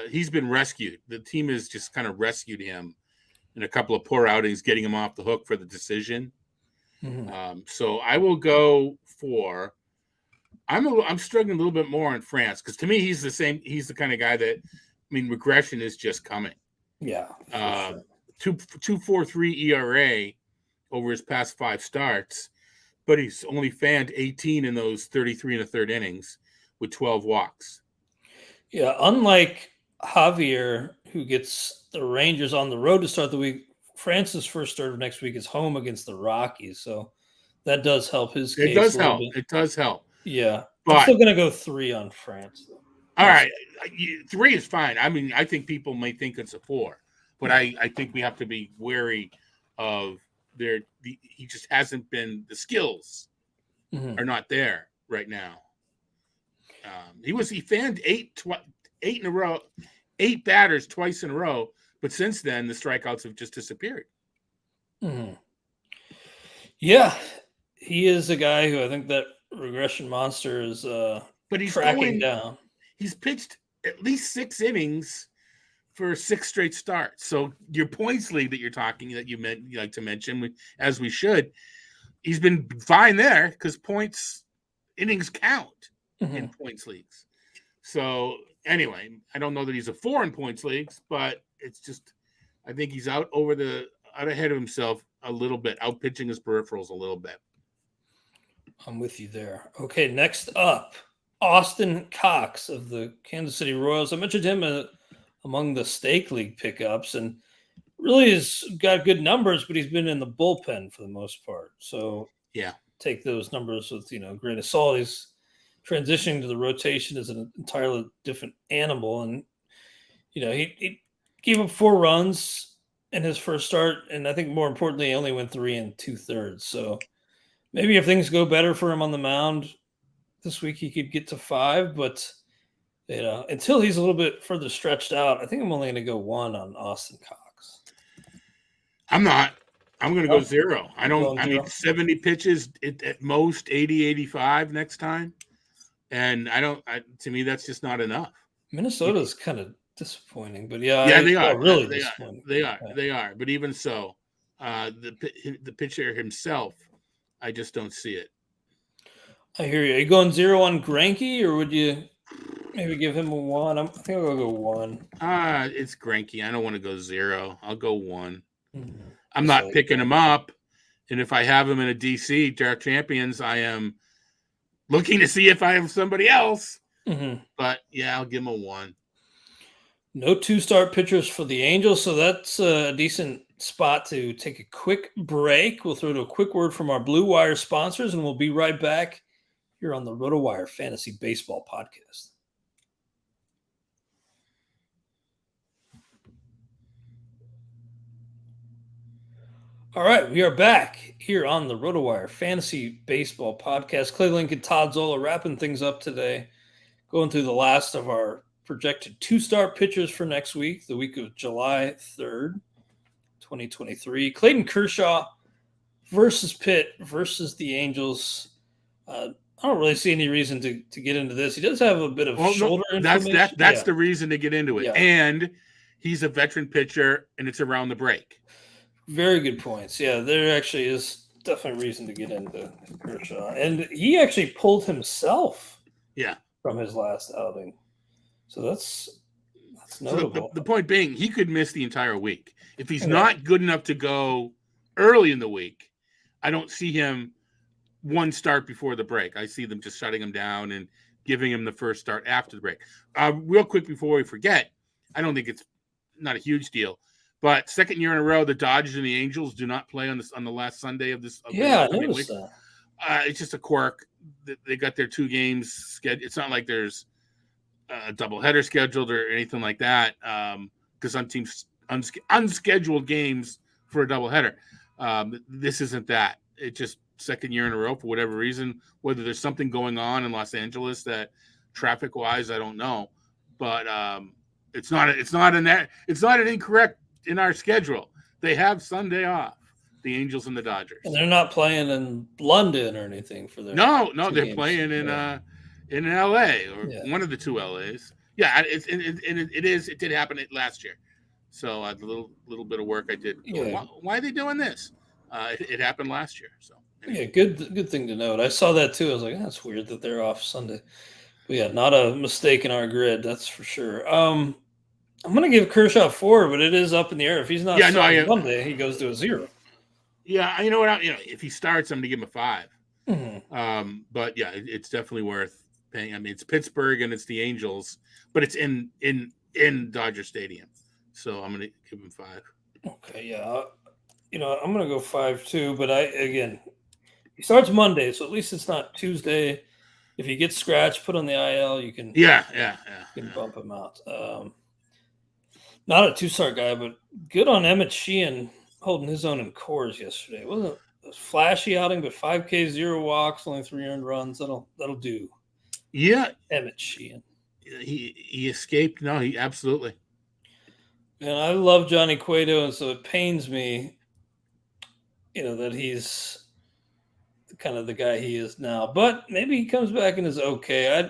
He's been rescued. The team has just kind of rescued him in a couple of poor outings, getting him off the hook for the decision. So I will go 4. I'm struggling a little bit more in France because to me he's the kind of guy that, regression is just coming. Yeah. 2.43 ERA over his past 5 starts, but he's only fanned 18 in those 33 1/3 innings with 12 walks. Yeah, unlike Javier, who gets the Rangers on the road to start the week, France's first start of next week is home against the Rockies, so that does help his case. It does help. Yeah, but I'm still going to go 3 on France. All right, 3 is fine. I think people may think it's a 4. But I think we have to be wary of he just hasn't been, the skills are not there right now. He fanned 8 in a row, 8 batters twice in a row, but since then the strikeouts have just disappeared. Yeah, he is a guy who I think that regression monster is but he's tracking down. He's pitched at least 6 innings for 6 straight starts. So your points league that you're talking, that you like to mention, as we should, he's been fine there because innings count in points leagues. So anyway, I don't know that he's a 4 in points leagues, but it's just, I think he's out ahead of himself a little bit, out pitching his peripherals a little bit. I'm with you there. Okay, next up, Austin Cox of the Kansas City Royals. I mentioned him among the Stake League pickups, and really has got good numbers, but he's been in the bullpen for the most part. So take those numbers with a grain of salt. He's transitioning to the rotation as an entirely different animal, and he gave up 4 runs in his first start, and I think more importantly, he only went 3 2/3. So maybe if things go better for him on the mound this week, he could get to 5, but until he's a little bit further stretched out, I think I'm only going to go 1 on Austin Cox. I'm not. I'm going to go 0. I mean, 70 pitches at most, 80, 85 next time. And to me, that's just not enough. Minnesota's kind of disappointing, but they are. Really disappointing. They are. But even so, the pitcher himself, I just don't see it. I hear you. Are you going 0 on Greinke, or would you maybe give him a 1? I think I'll go 1. It's Greinke. I don't want to go 0. I'll go 1. I'm not picking him up. And if I have him in a DC, Dark Champions, I am looking to see if I have somebody else. But, I'll give him a 1. No 2-start pitchers for the Angels, so that's a decent spot to take a quick break. We'll throw to a quick word from our Blue Wire sponsors, and we'll be right back here on the RotoWire Fantasy Baseball Podcast. All right, we are back here on the RotoWire Fantasy Baseball Podcast. Clay Link and Todd Zola wrapping things up today, going through the last of our projected 2-start pitchers for next week, the week of July 3rd, 2023. Clayton Kershaw versus Pitt versus the Angels. I don't really see any reason to get into this. He does have a bit of shoulder inflammation. That's the reason to get into it. Yeah. And he's a veteran pitcher, and it's around the break. Very good points. Yeah, there actually is definitely reason to get into Kershaw. And he actually pulled himself from his last outing. So that's notable. So the point being, he could miss the entire week. If he's not good enough to go early in the week, I don't see him one start before the break. I see them just shutting him down and giving him the first start after the break. Real quick before we forget, I don't think it's not a huge deal, but second year in a row, the Dodgers and the Angels do not play on the last Sunday of this. I noticed that. It's just a quirk. They got their 2 games scheduled. It's not like there's a doubleheader scheduled or anything like that, because some teams unscheduled games for a doubleheader. This isn't that. It just second year in a row for whatever reason. Whether there's something going on in Los Angeles that traffic-wise, I don't know, but it's not an incorrect in our schedule. They have Sunday off, the Angels and the Dodgers, and they're not playing in London or anything for their no they're games. Playing in LA or one of the 2 LAs. It did happen last year, so a little bit of work I did. Why are they doing this? It happened last year, so anyway. Good thing to note. I saw that too. I was like, that's weird that they're off Sunday, but not a mistake in our grid, that's for sure. I'm going to give Kershaw 4, but it is up in the air. If he's not Monday, he goes to a 0. Yeah, you know what? If he starts, I'm going to give him a 5. Mm-hmm. But it's definitely worth paying. I mean, it's Pittsburgh and it's the Angels, but it's in Dodger Stadium, so I'm going to give him 5. Okay, yeah. I'm going to go 5 too, but he starts Monday, so at least it's not Tuesday. If he gets scratched, put on the IL, you can bump him out. Not a 2-start guy, but good on Emmett Sheehan holding his own in Coors yesterday. It wasn't a flashy outing, but 5K, 0 walks, only 3 earned runs. That'll do. Yeah, Emmett Sheehan. He escaped. No, he absolutely. And I love Johnny Cueto, and so it pains me, that he's kind of the guy he is now. But maybe he comes back and is okay.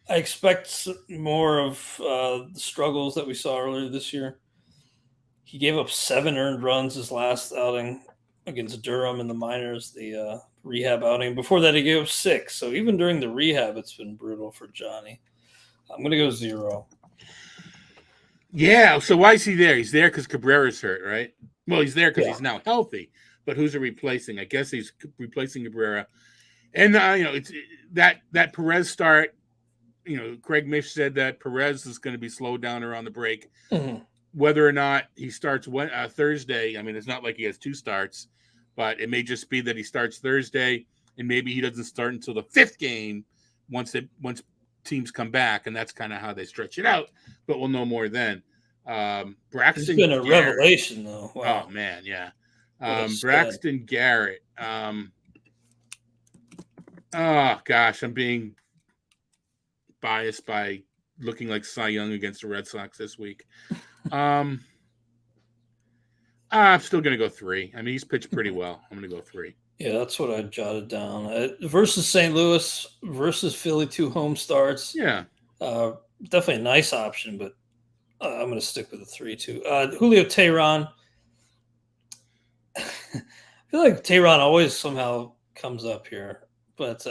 I expect more of the struggles that we saw earlier this year. He gave up 7 earned runs his last outing against Durham in the minors, the rehab outing. Before that, he gave up 6. So even during the rehab, it's been brutal for Johnny. I'm going to go 0. Yeah, so why is he there? He's there because Cabrera's hurt, right? Well, he's there because he's now healthy. But who's he replacing? I guess he's replacing Cabrera. And, it's that Perez start. Craig Mish said that Perez is going to be slowed down around the break. Mm-hmm. Whether or not he starts Thursday, I mean, it's not like he has 2 starts, but it may just be that he starts Thursday and maybe he doesn't start until the 5th game once teams come back, and that's kind of how they stretch it out. But we'll know more then. Braxton. It's been a revelation, though. Wow. Oh man, yeah. Braxton Garrett. Oh gosh, I'm being biased by looking like Cy Young against the Red Sox this week. I'm still going to go 3. I mean, he's pitched pretty well. I'm going to go 3. Yeah, that's what I jotted down. Versus St. Louis, versus Philly, 2 home starts. Yeah. Definitely a nice option, but I'm going to stick with the 3 too. Julio Teheran. I feel like Teheran always somehow comes up here, but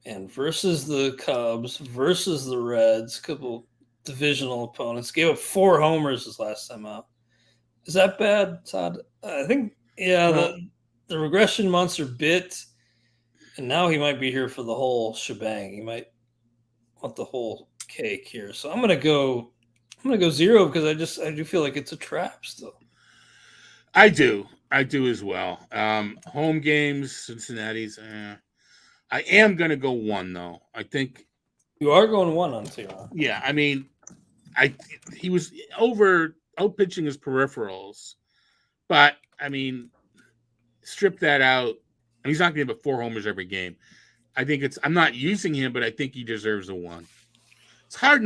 and versus the Cubs, versus the Reds, a couple divisional opponents, gave up 4 homers his last time out. Is that bad, Todd? I think, the regression monster bit, and now he might be here for the whole shebang. He might want the whole cake here. So I'm going to go going to go 0 because I do feel like it's a trap still. I do as well. Home games, Cincinnati's. I am going to go 1 though. I think you are going 1 on T-Ron. Yeah, I mean, he was out pitching his peripherals, but I mean, strip that out. And he's not going to have 4 homers every game. I'm not using him, but I think he deserves a 1. It's hard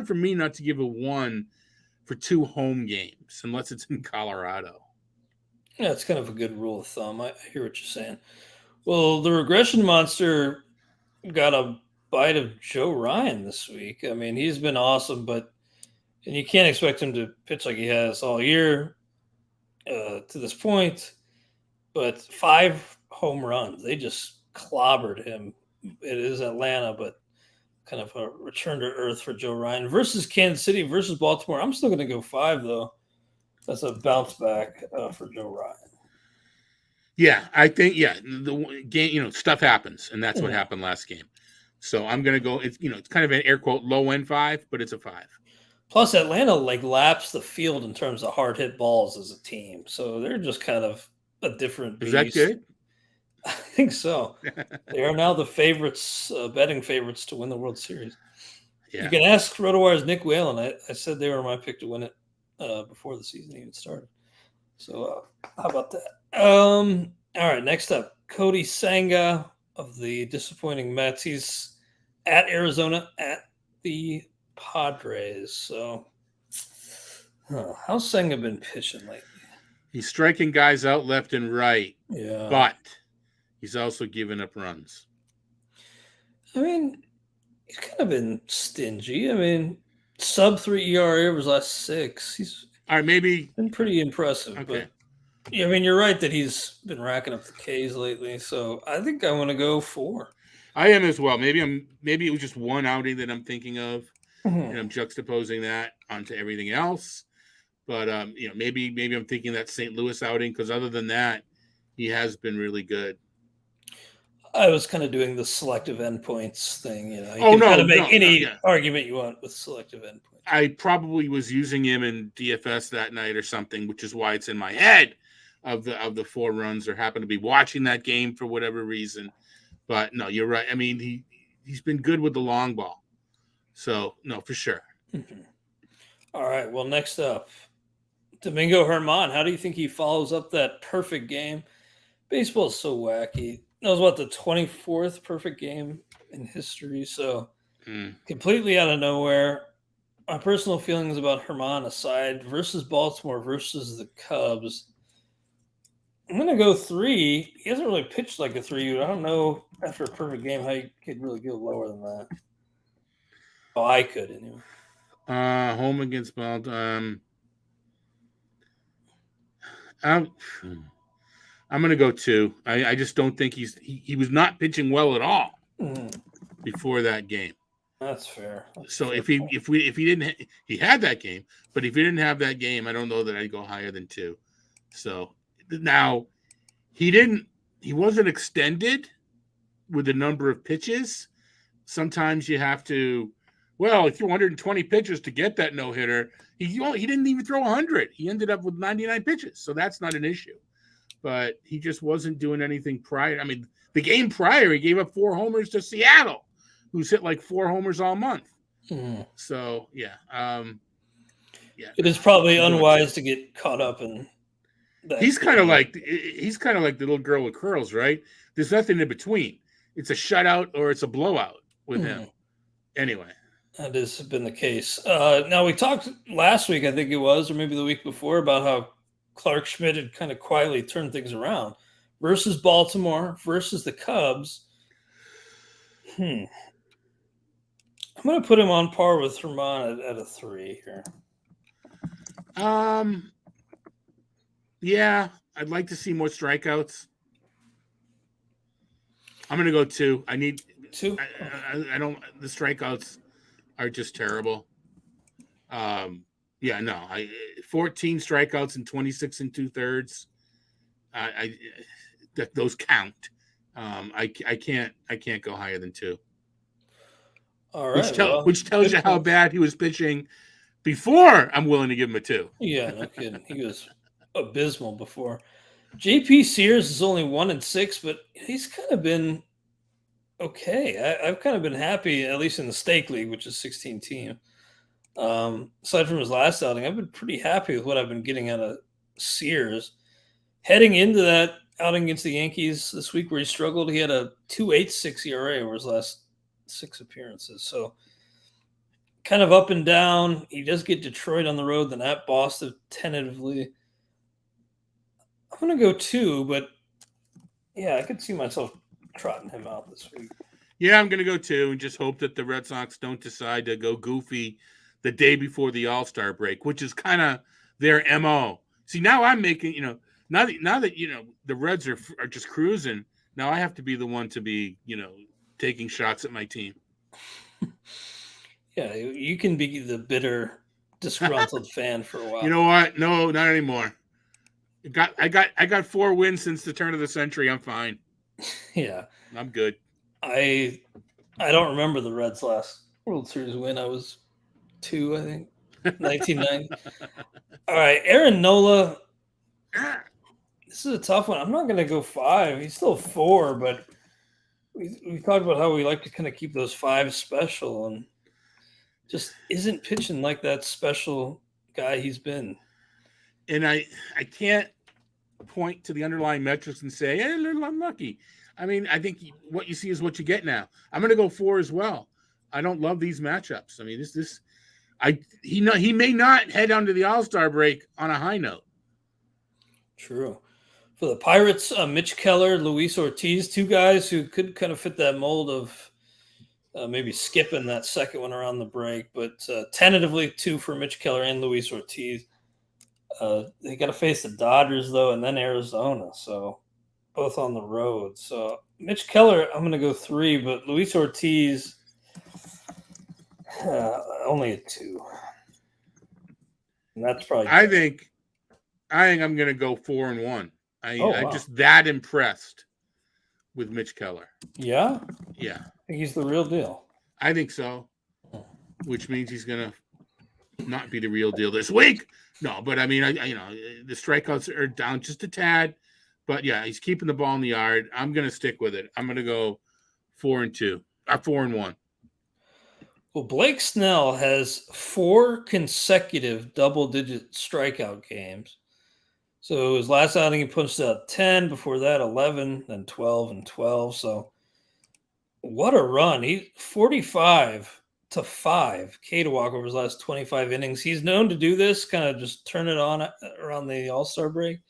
for me not to give a 1 for 2 home games unless it's in Colorado. Yeah, it's kind of a good rule of thumb. I hear what you're saying. Well, the regression monster got a bite of Joe Ryan this week. I mean, he's been awesome, and you can't expect him to pitch like he has all year to this point. But 5 home runs, they just clobbered him. It is Atlanta, but kind of a return to earth for Joe Ryan versus Kansas City versus Baltimore. I'm still going to go 5 though. That's a bounce back for Joe Ryan. Yeah, I think the game. Stuff happens, and that's what happened last game. So I'm going to go. It's kind of an air quote low end 5, but it's a 5. Plus, Atlanta laps the field in terms of hard hit balls as a team, so they're just kind of a different beast. Is that good? I think so. They are now the favorites, betting favorites to win the World Series. Yeah. You can ask RotoWire's Nick Whalen. I said they were my pick to win it before the season even started. So how about that? All right, next up, Cody Senga of the disappointing Mets. He's at Arizona at the Padres. So how's Senga been pitching lately? He's striking guys out left and right. Yeah. But he's also giving up runs. I mean, he's kind of been stingy. I mean, sub 3 ERA over his last 6. He's all right, maybe been pretty impressive. Okay. But yeah, I mean, you're right that he's been racking up the Ks lately. So I think I want to go 4. I am as well. Maybe it was just one outing that I'm thinking of, and I'm juxtaposing that onto everything else. But maybe I'm thinking that St. Louis outing, because other than that, he has been really good. I was kind of doing the selective endpoints thing. You can kind of make any argument you want with selective endpoints. I probably was using him in DFS that night or something, which is why it's in my head of the 4 runs, or happen to be watching that game for whatever reason. But no, you're right. I mean, he's been good with the long ball. So no, for sure. Mm-hmm. All right. Well, next up, Domingo Germán. How do you think he follows up that perfect game? Baseball is so wacky. That was the 24th perfect game in history. So completely out of nowhere. My personal feelings about Germán aside, versus Baltimore versus the Cubs, I'm going to go 3. He hasn't really pitched like a 3. I don't know after a perfect game how you could really go lower than that. Oh, I could anyway. Home against Baltimore. I'm going to go 2. I just don't think he was not pitching well at all before that game. That's fair. So if he didn't, he had that game, but if he didn't have that game, I don't know that I'd go higher than 2. So now he wasn't extended with the number of pitches. Sometimes you have to, he threw 120 pitches to get that no-hitter. He didn't even throw 100. He ended up with 99 pitches. So that's not an issue. But he just wasn't doing anything prior. I mean, the game prior, he gave up 4 homers to Seattle, who's hit like 4 homers all month. Mm-hmm. So, yeah. It is probably unwise to get caught up in that. He's kind of like the little girl with curls, right? There's nothing in between. It's a shutout or it's a blowout with him. Anyway. That has been the case. Now, we talked last week, I think it was, or maybe the week before, about how Clark Schmidt had kind of quietly turned things around versus Baltimore versus the Cubs. I'm going to put him on par with Germán at a 3 here. Yeah, I'd like to see more strikeouts. I'm going to go 2. I need 2. I don't. The strikeouts are just terrible. 14 strikeouts and 26 2/3. Those count. I can't go higher than 2. All right. Which tells you how bad he was pitching Before, I'm willing to give him a 2. Yeah, no kidding. He was abysmal before. JP Sears is only 1-6, but he's kind of been okay. I've kind of been happy, at least in the stake league, which is 16 team. Aside from his last outing, I've been pretty happy with what I've been getting out of Sears. Heading into that outing against the Yankees this week where he struggled, he had a 2.86 ERA over his last 6 appearances. So kind of up and down. He does get Detroit on the road, then at Boston tentatively. I'm going to go 2, but yeah, I could see myself trotting him out this week. Yeah, I'm going to go 2 and just hope that the Red Sox don't decide to go goofy the day before the All-Star break, which is kind of their MO. See, now I'm making, now that the Reds are just cruising, now I have to be the one to be, taking shots at my team. Yeah, you can be the bitter, disgruntled fan for a while. You know what? No, not anymore. I got 4 wins since the turn of the century. I'm fine. Yeah. I'm good. I don't remember the Reds' last World Series win. I was 2, I think, 1990. All right, Aaron Nola. This is a tough one. I'm not going to go 5. He's still 4, but we talked about how we like to kind of keep those 5 special, and just isn't pitching like that special guy he's been. And I can't point to the underlying metrics and say, a little unlucky. I mean, I think what you see is what you get now. I'm going to go 4 as well. I don't love these matchups. I mean, he may not head on to the All-Star break on a high note. True. For the Pirates, Mitch Keller, Luis Ortiz, 2 guys who could kind of fit that mold of maybe skipping that second one around the break, but tentatively 2 for Mitch Keller and Luis Ortiz. They got to face the Dodgers, though, and then Arizona, so both on the road. So Mitch Keller, I'm going to go 3, but Luis Ortiz, only a 2. And that's probably. I think I'm going to go 4-1. Wow. I'm just that impressed with Mitch Keller. Yeah? Yeah. I think he's the real deal. I think so, which means he's going to not be the real deal this week. No, but I mean, the strikeouts are down just a tad, but yeah, he's keeping the ball in the yard. I'm going to stick with it. I'm going to go 4-2, 4-1. Well, Blake Snell has 4 consecutive double-digit strikeout games. So his last outing, he punched out 10. Before that, 11, then 12 and 12. So what a run. He 45-5 K to walk over his last 25 innings. He's known to do this, kind of just turn it on around the All-Star break.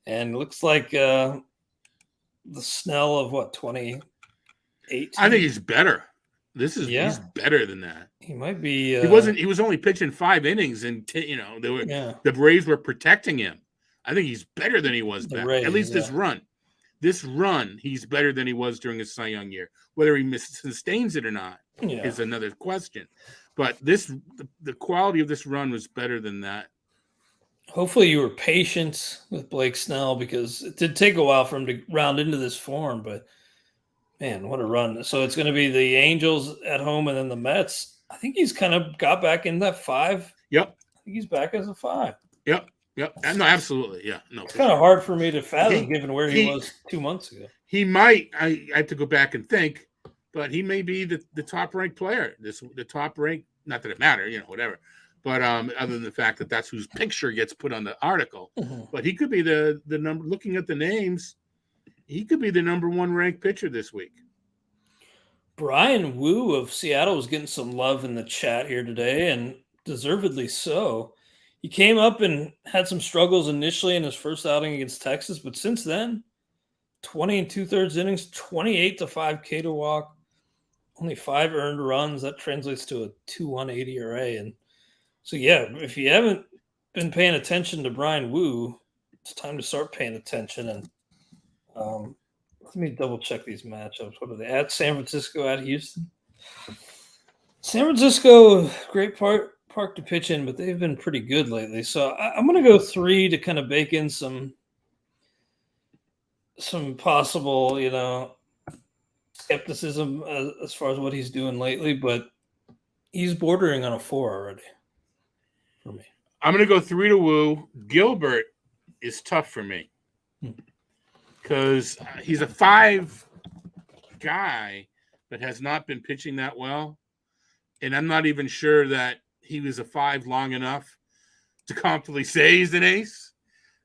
And it looks like the Snell of 28? I think he's better. He's better than that. He might be. He was only pitching 5 innings, and the Braves were protecting him. I think he's better than he was back. At least this run. This run, he's better than he was during his Cy Young year. Whether he sustains it or not is another question. But the quality of this run was better than that. Hopefully you were patient with Blake Snell, because it did take a while for him to round into this form, but man, what a run. So it's going to be the Angels at home and then the Mets. I think he's kind of got back in that 5. Yep. I think he's back as a 5. Yep. No, absolutely. Yeah. No. It's kind of hard for me to fathom given where he was 2 months ago. He might. I have to go back and think, but he may be the top ranked player. The top ranked. Not that it matters, whatever. But other than the fact that that's whose picture gets put on the article, but he could be the number. Looking at the names, he could be the number 1 ranked pitcher this week. Brian Wu of Seattle was getting some love in the chat here today, and deservedly so. He came up and had some struggles initially in his first outing against Texas, but since then, 20 2/3 innings, 28-5 K to walk, only 5 earned runs. That translates to a 2.18 ERA. And so, yeah, if you haven't been paying attention to Brian Wu, it's time to start paying attention. And let me double check these matchups. What are they? At San Francisco, at Houston. San Francisco, great park to pitch in, but they've been pretty good lately. So I'm going to go 3 to kind of bake in some possible, skepticism as far as what he's doing lately, but he's bordering on a 4 already. for me. I'm going to go 3 to Woo. Gilbert is tough for me because he's a 5 guy that has not been pitching that well. And I'm not even sure that he was a 5 long enough to confidently say he's an ace.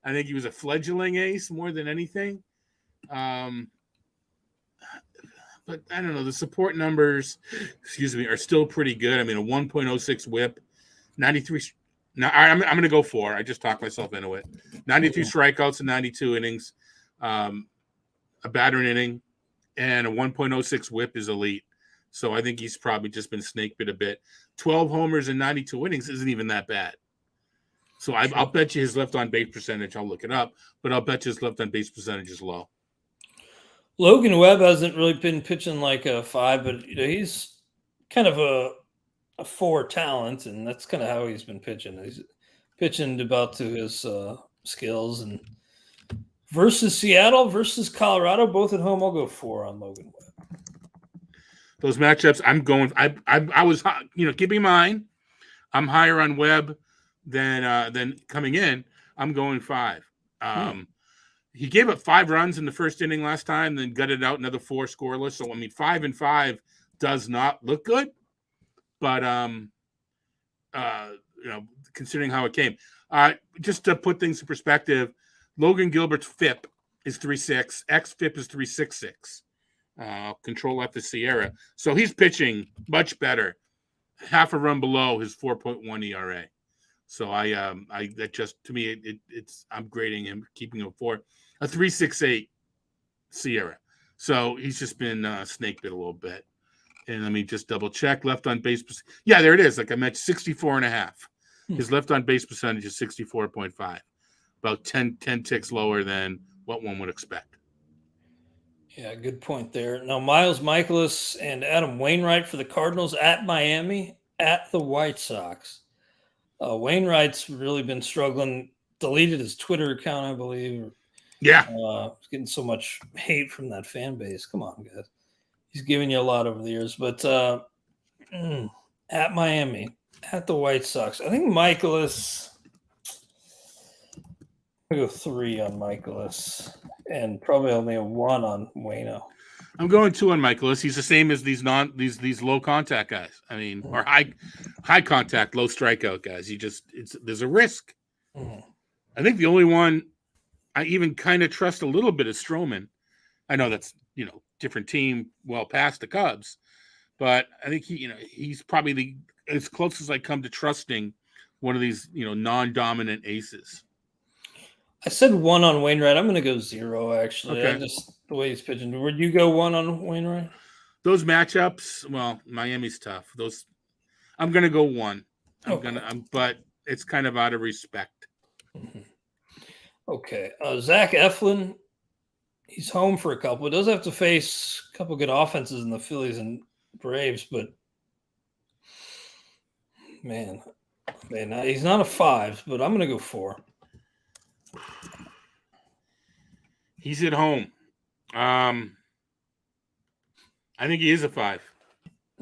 I think he was a fledgling ace more than anything. But I don't know. The support numbers, are still pretty good. I mean, a 1.06 whip, 93. Now, I'm going to go 4. I just talked myself into it. 93 strikeouts in 92 innings, a batter inning, and a 1.06 whip is elite. So I think he's probably just been snake bit a bit. 12 homers in 92 innings isn't even that bad. So I'll bet you his left on base percentage. I'll look it up, but I'll bet you his left on base percentage is low. Logan Webb hasn't really been pitching like a 5, but he's kind of a 4 talent, and that's kind of how he's been pitching. He's pitching about to his skills. And versus Seattle, versus Colorado, both at home, I'll go 4 on Logan Webb. Those matchups, I'm going. I was, keep in mind, I'm higher on Webb than coming in. I'm going 5. He gave up 5 runs in the first inning last time, then gutted out another 4 scoreless. So, 5-5 does not look good. But, considering how it came. Just to put things in perspective, Logan Gilbert's FIP is 3.6. X-FIP is 3.66. Control F is Sierra. So he's pitching much better. Half a run below his 4.1 ERA. So that just, to me, it's I'm grading him, keeping him 4. A 3.68 Sierra. So he's just been snake bit a little bit. And let me just double check. Left on base. Yeah, there it is. Like I mentioned, 64.5. His left on base percentage is 64.5. About 10 ticks lower than what one would expect. Yeah, good point there. Now, Miles Mikolas and Adam Wainwright for the Cardinals at Miami, at the White Sox. Wainwright's really been struggling. Deleted his Twitter account, I believe. Yeah. He's getting so much hate from that fan base. Come on, guys. He's given you a lot over the years. But at Miami, at the White Sox, I think Mikolas – I'm going to go 3 on Mikolas and probably only a 1 on Waino. I'm going 2 on Mikolas. He's the same as these low contact guys. Or high contact, low strikeout guys. There's a risk. Mm-hmm. I think the only one I even kind of trust a little bit is Stroman. I know that's different team, well past the Cubs, but I think he's probably as close as I come to trusting one of these non-dominant aces. I said 1 on Wainwright. I'm going to go 0, actually. Okay. Just the way he's pitching. Would you go 1 on Wainwright? Those matchups, well, Miami's tough. I'm going to go 1. But it's kind of out of respect. Mm-hmm. Okay. Zach Eflin, he's home for a couple. He does have to face a couple good offenses in the Phillies and Braves, but man, he's not a 5, but I'm going to go 4. He's at home. I think he is a 5.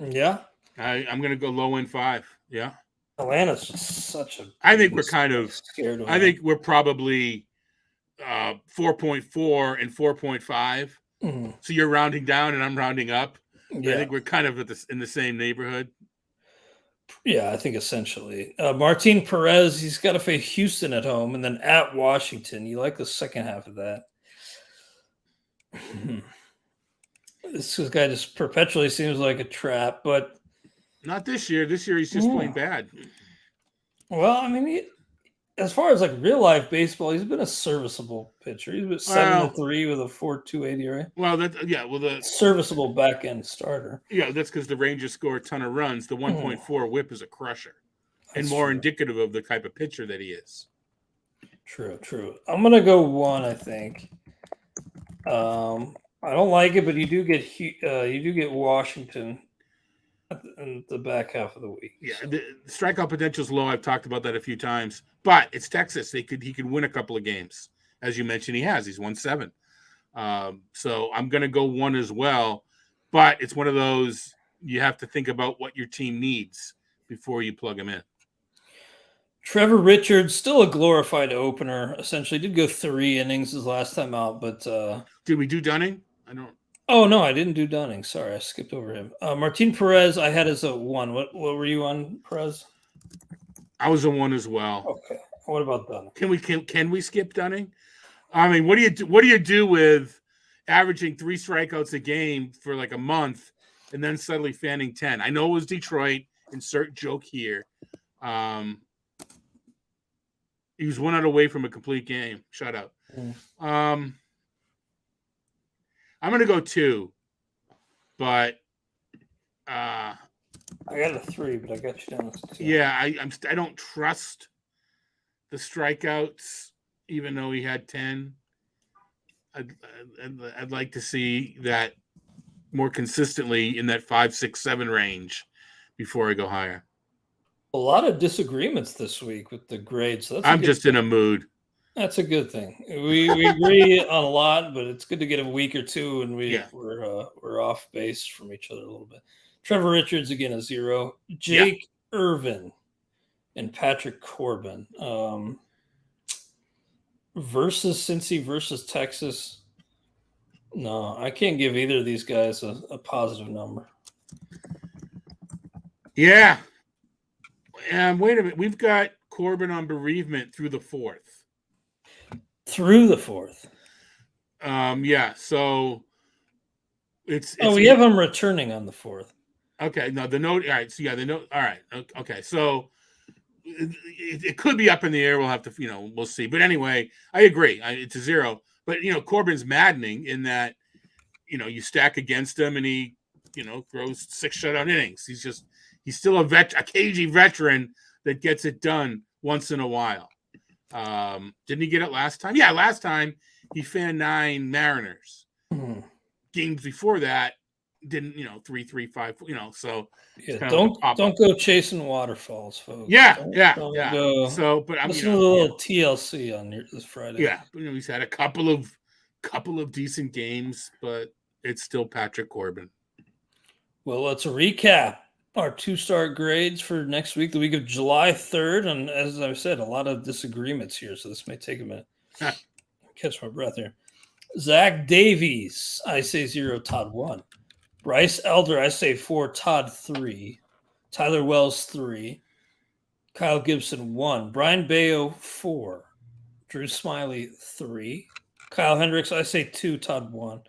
Yeah. I'm going to go low end 5. Yeah. Atlanta's just such a. I think we're kind of scared of him. I think we're probably 4.4 and 4.5. Mm-hmm. So you're rounding down and I'm rounding up. Yeah. I think we're kind of in the same neighborhood. Yeah, I think essentially. Martin Perez, he's got to face Houston at home and then at Washington. You like the second half of that. This guy just perpetually seems like a trap, but not this year. This year he's just playing bad. Well, as far as like real life baseball, he's been a serviceable pitcher. He's been 7-3 with a 4.28 ERA. Well, the serviceable back end starter. Yeah, that's because the Rangers score a ton of runs. The 1.4 whip is a crusher, and more indicative of the type of pitcher that he is. True. I'm gonna go 1. I think. I don't like it, but you do get Washington in the back half of the week. Yeah, the strikeout potential is low. I've talked about that a few times, but it's Texas. He could win a couple of games, as you mentioned. He's won 7. So I'm going to go 1 as well, but it's one of those you have to think about what your team needs before you plug him in. Trevor Richards, still a glorified opener. Essentially, did go 3 innings his last time out, but did we do Dunning? I don't. Oh no, I didn't do Dunning. Sorry, I skipped over him. Martin Perez, I had as a 1. What were you on, Perez? I was a 1 as well. Okay. What about Dunning? Can we skip Dunning? I mean, what do you do with averaging 3 strikeouts a game for like a month and then suddenly fanning 10? I know it was Detroit. Insert joke here. He was 1 out away from a complete game shutout. I'm gonna go 2, but I got a 3, but I got you down to 2. Yeah, I don't trust the strikeouts, even though he had 10. I'd like to see that more consistently in that 5, 6, 7 range before I go higher. A lot of disagreements this week with the grades. So I'm just in a mood. That's a good thing. We agree on a lot, but it's good to get a week or two, and we're off base from each other a little bit. Trevor Richards again a 0. Jake Irvin and Patrick Corbin versus Cincy versus Texas. No, I can't give either of these guys a positive number. Yeah. Wait a minute. We've got Corbin on bereavement through the 4th. Through the 4th. Yeah. So it's we have him returning on the 4th. Okay. No, the note. All right. So the note. All right. Okay. So it could be up in the air. We'll have to, we'll see. But anyway, I agree. It's a 0. But Corbin's maddening in that, you stack against him and he, throws 6 shutout innings. He's still a cagey veteran that gets it done once in a while. Didn't he get it last time? Yeah, last time he fanned 9 Mariners. Mm-hmm. Games before that didn't, 3, 3, 5, so don't go chasing waterfalls, folks. Yeah. Go, so, but I'm listen to a little TLC on this Friday. Yeah, he's had a couple of decent games, but it's still Patrick Corbin. Well, let's recap our 2-star grades for next week, the week of July 3rd. And as I said, a lot of disagreements here, so this may take a minute. Catch my breath here. Zach Davies, I say 0, Todd 1. Bryce Elder, I say 4, Todd 3. Tyler Wells 3. Kyle Gibson 1. Brayan Bello 4. Drew Smiley 3. Kyle Hendricks, I say 2, Todd 1.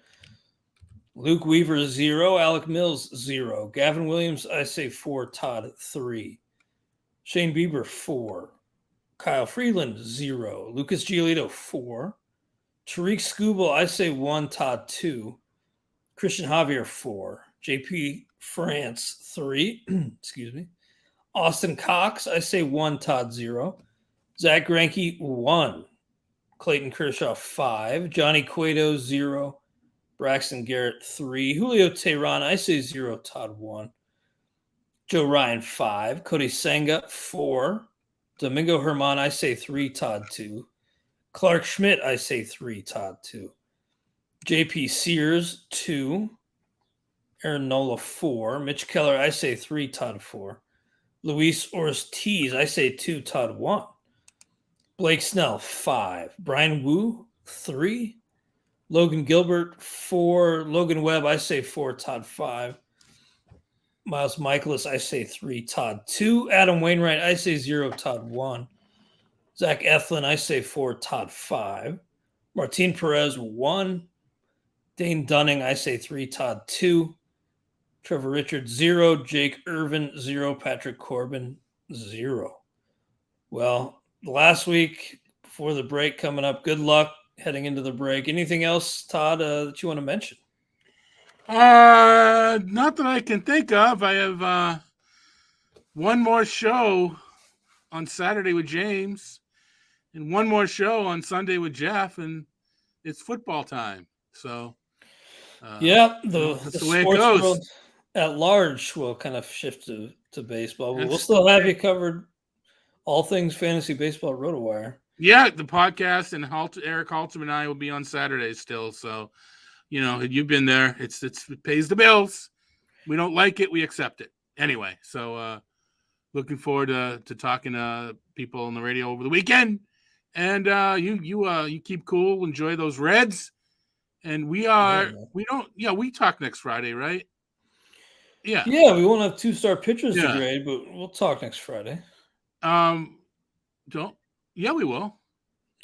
Luke Weaver 0. Alec Mills 0. Gavin Williams, I say 4, Todd 3. Shane Bieber 4. Kyle Freeland 0. Lucas Giolito 4. Tariq Skubal, I say 1, Todd 2. Christian Javier 4. JP France 3. Excuse me. Austin Cox, I say 1, Todd 0. Zach Greinke 1. Clayton Kershaw 5. Johnny Cueto 0. Braxton Garrett 3. Julio Teheran, I say 0, Todd 1. Joe Ryan 5. Cody Senga 4. Domingo Herman, I say 3, Todd 2. Clark Schmidt, I say 3, Todd 2. JP Sears 2. Aaron Nola 4. Mitch Keller, I say 3, Todd 4. Luis Ortiz, I say 2, Todd 1. Blake Snell 5. Brian Wu 3. Logan Gilbert 4. Logan Webb, I say 4, Todd 5. Miles Michaelis, I say 3, Todd 2. Adam Wainwright, I say 0, Todd 1. Zach Eflin, I say 4, Todd 5. Martin Perez 1. Dane Dunning, I say 3, Todd 2. Trevor Richards 0. Jake Irvin 0. Patrick Corbin 0. Well, last week before the break coming up, good luck heading into the break. Anything else, Todd, that you want to mention? Not that I can think of. I have one more show on Saturday with James and one more show on Sunday with Jeff, and it's football time. So, the way it sports goes. world at large will kind of shift to baseball. But we'll still have you covered all things fantasy baseball at RotoWire. Yeah, the podcast and Eric Halterman and I will be on Saturdays still. So, you've been there. It pays the bills. We don't like it. We accept it. Anyway, so looking forward to talking to people on the radio over the weekend. And you keep cool, enjoy those Reds. And we talk next Friday, right? Yeah. Yeah, we won't have 2-star pitchers Yeah. to grade, but we'll talk next Friday. We will.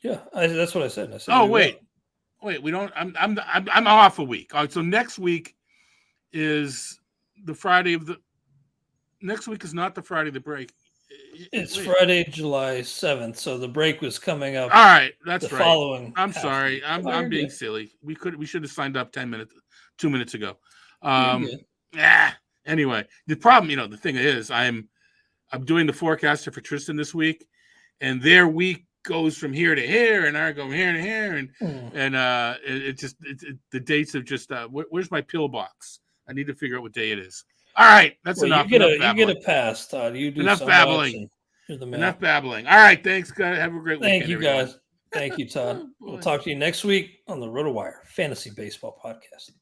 Yeah, that's what I said. Wait, we don't. I'm off a week. All right, so next week is the Friday of the. Next week is not the Friday of the break. It's Friday, July 7th. So the break was coming up. All right, that's the right. Following. I'm sorry. I'm being silly. We should have signed up 2 minutes ago. Anyway, the problem, the thing is, I'm doing the forecaster for Tristan this week, and their week goes from here to here, and I go from here to here, and the dates have just. Where's my pill box? I need to figure out what day it is. All right, that's enough. You get a pass, Todd. You do enough so babbling. Enough babbling. All right, thanks, guys. Have a great weekend. Thank you, everyone. guys. Thank you, Todd. We'll talk to you next week on the RotoWire Fantasy Baseball Podcast.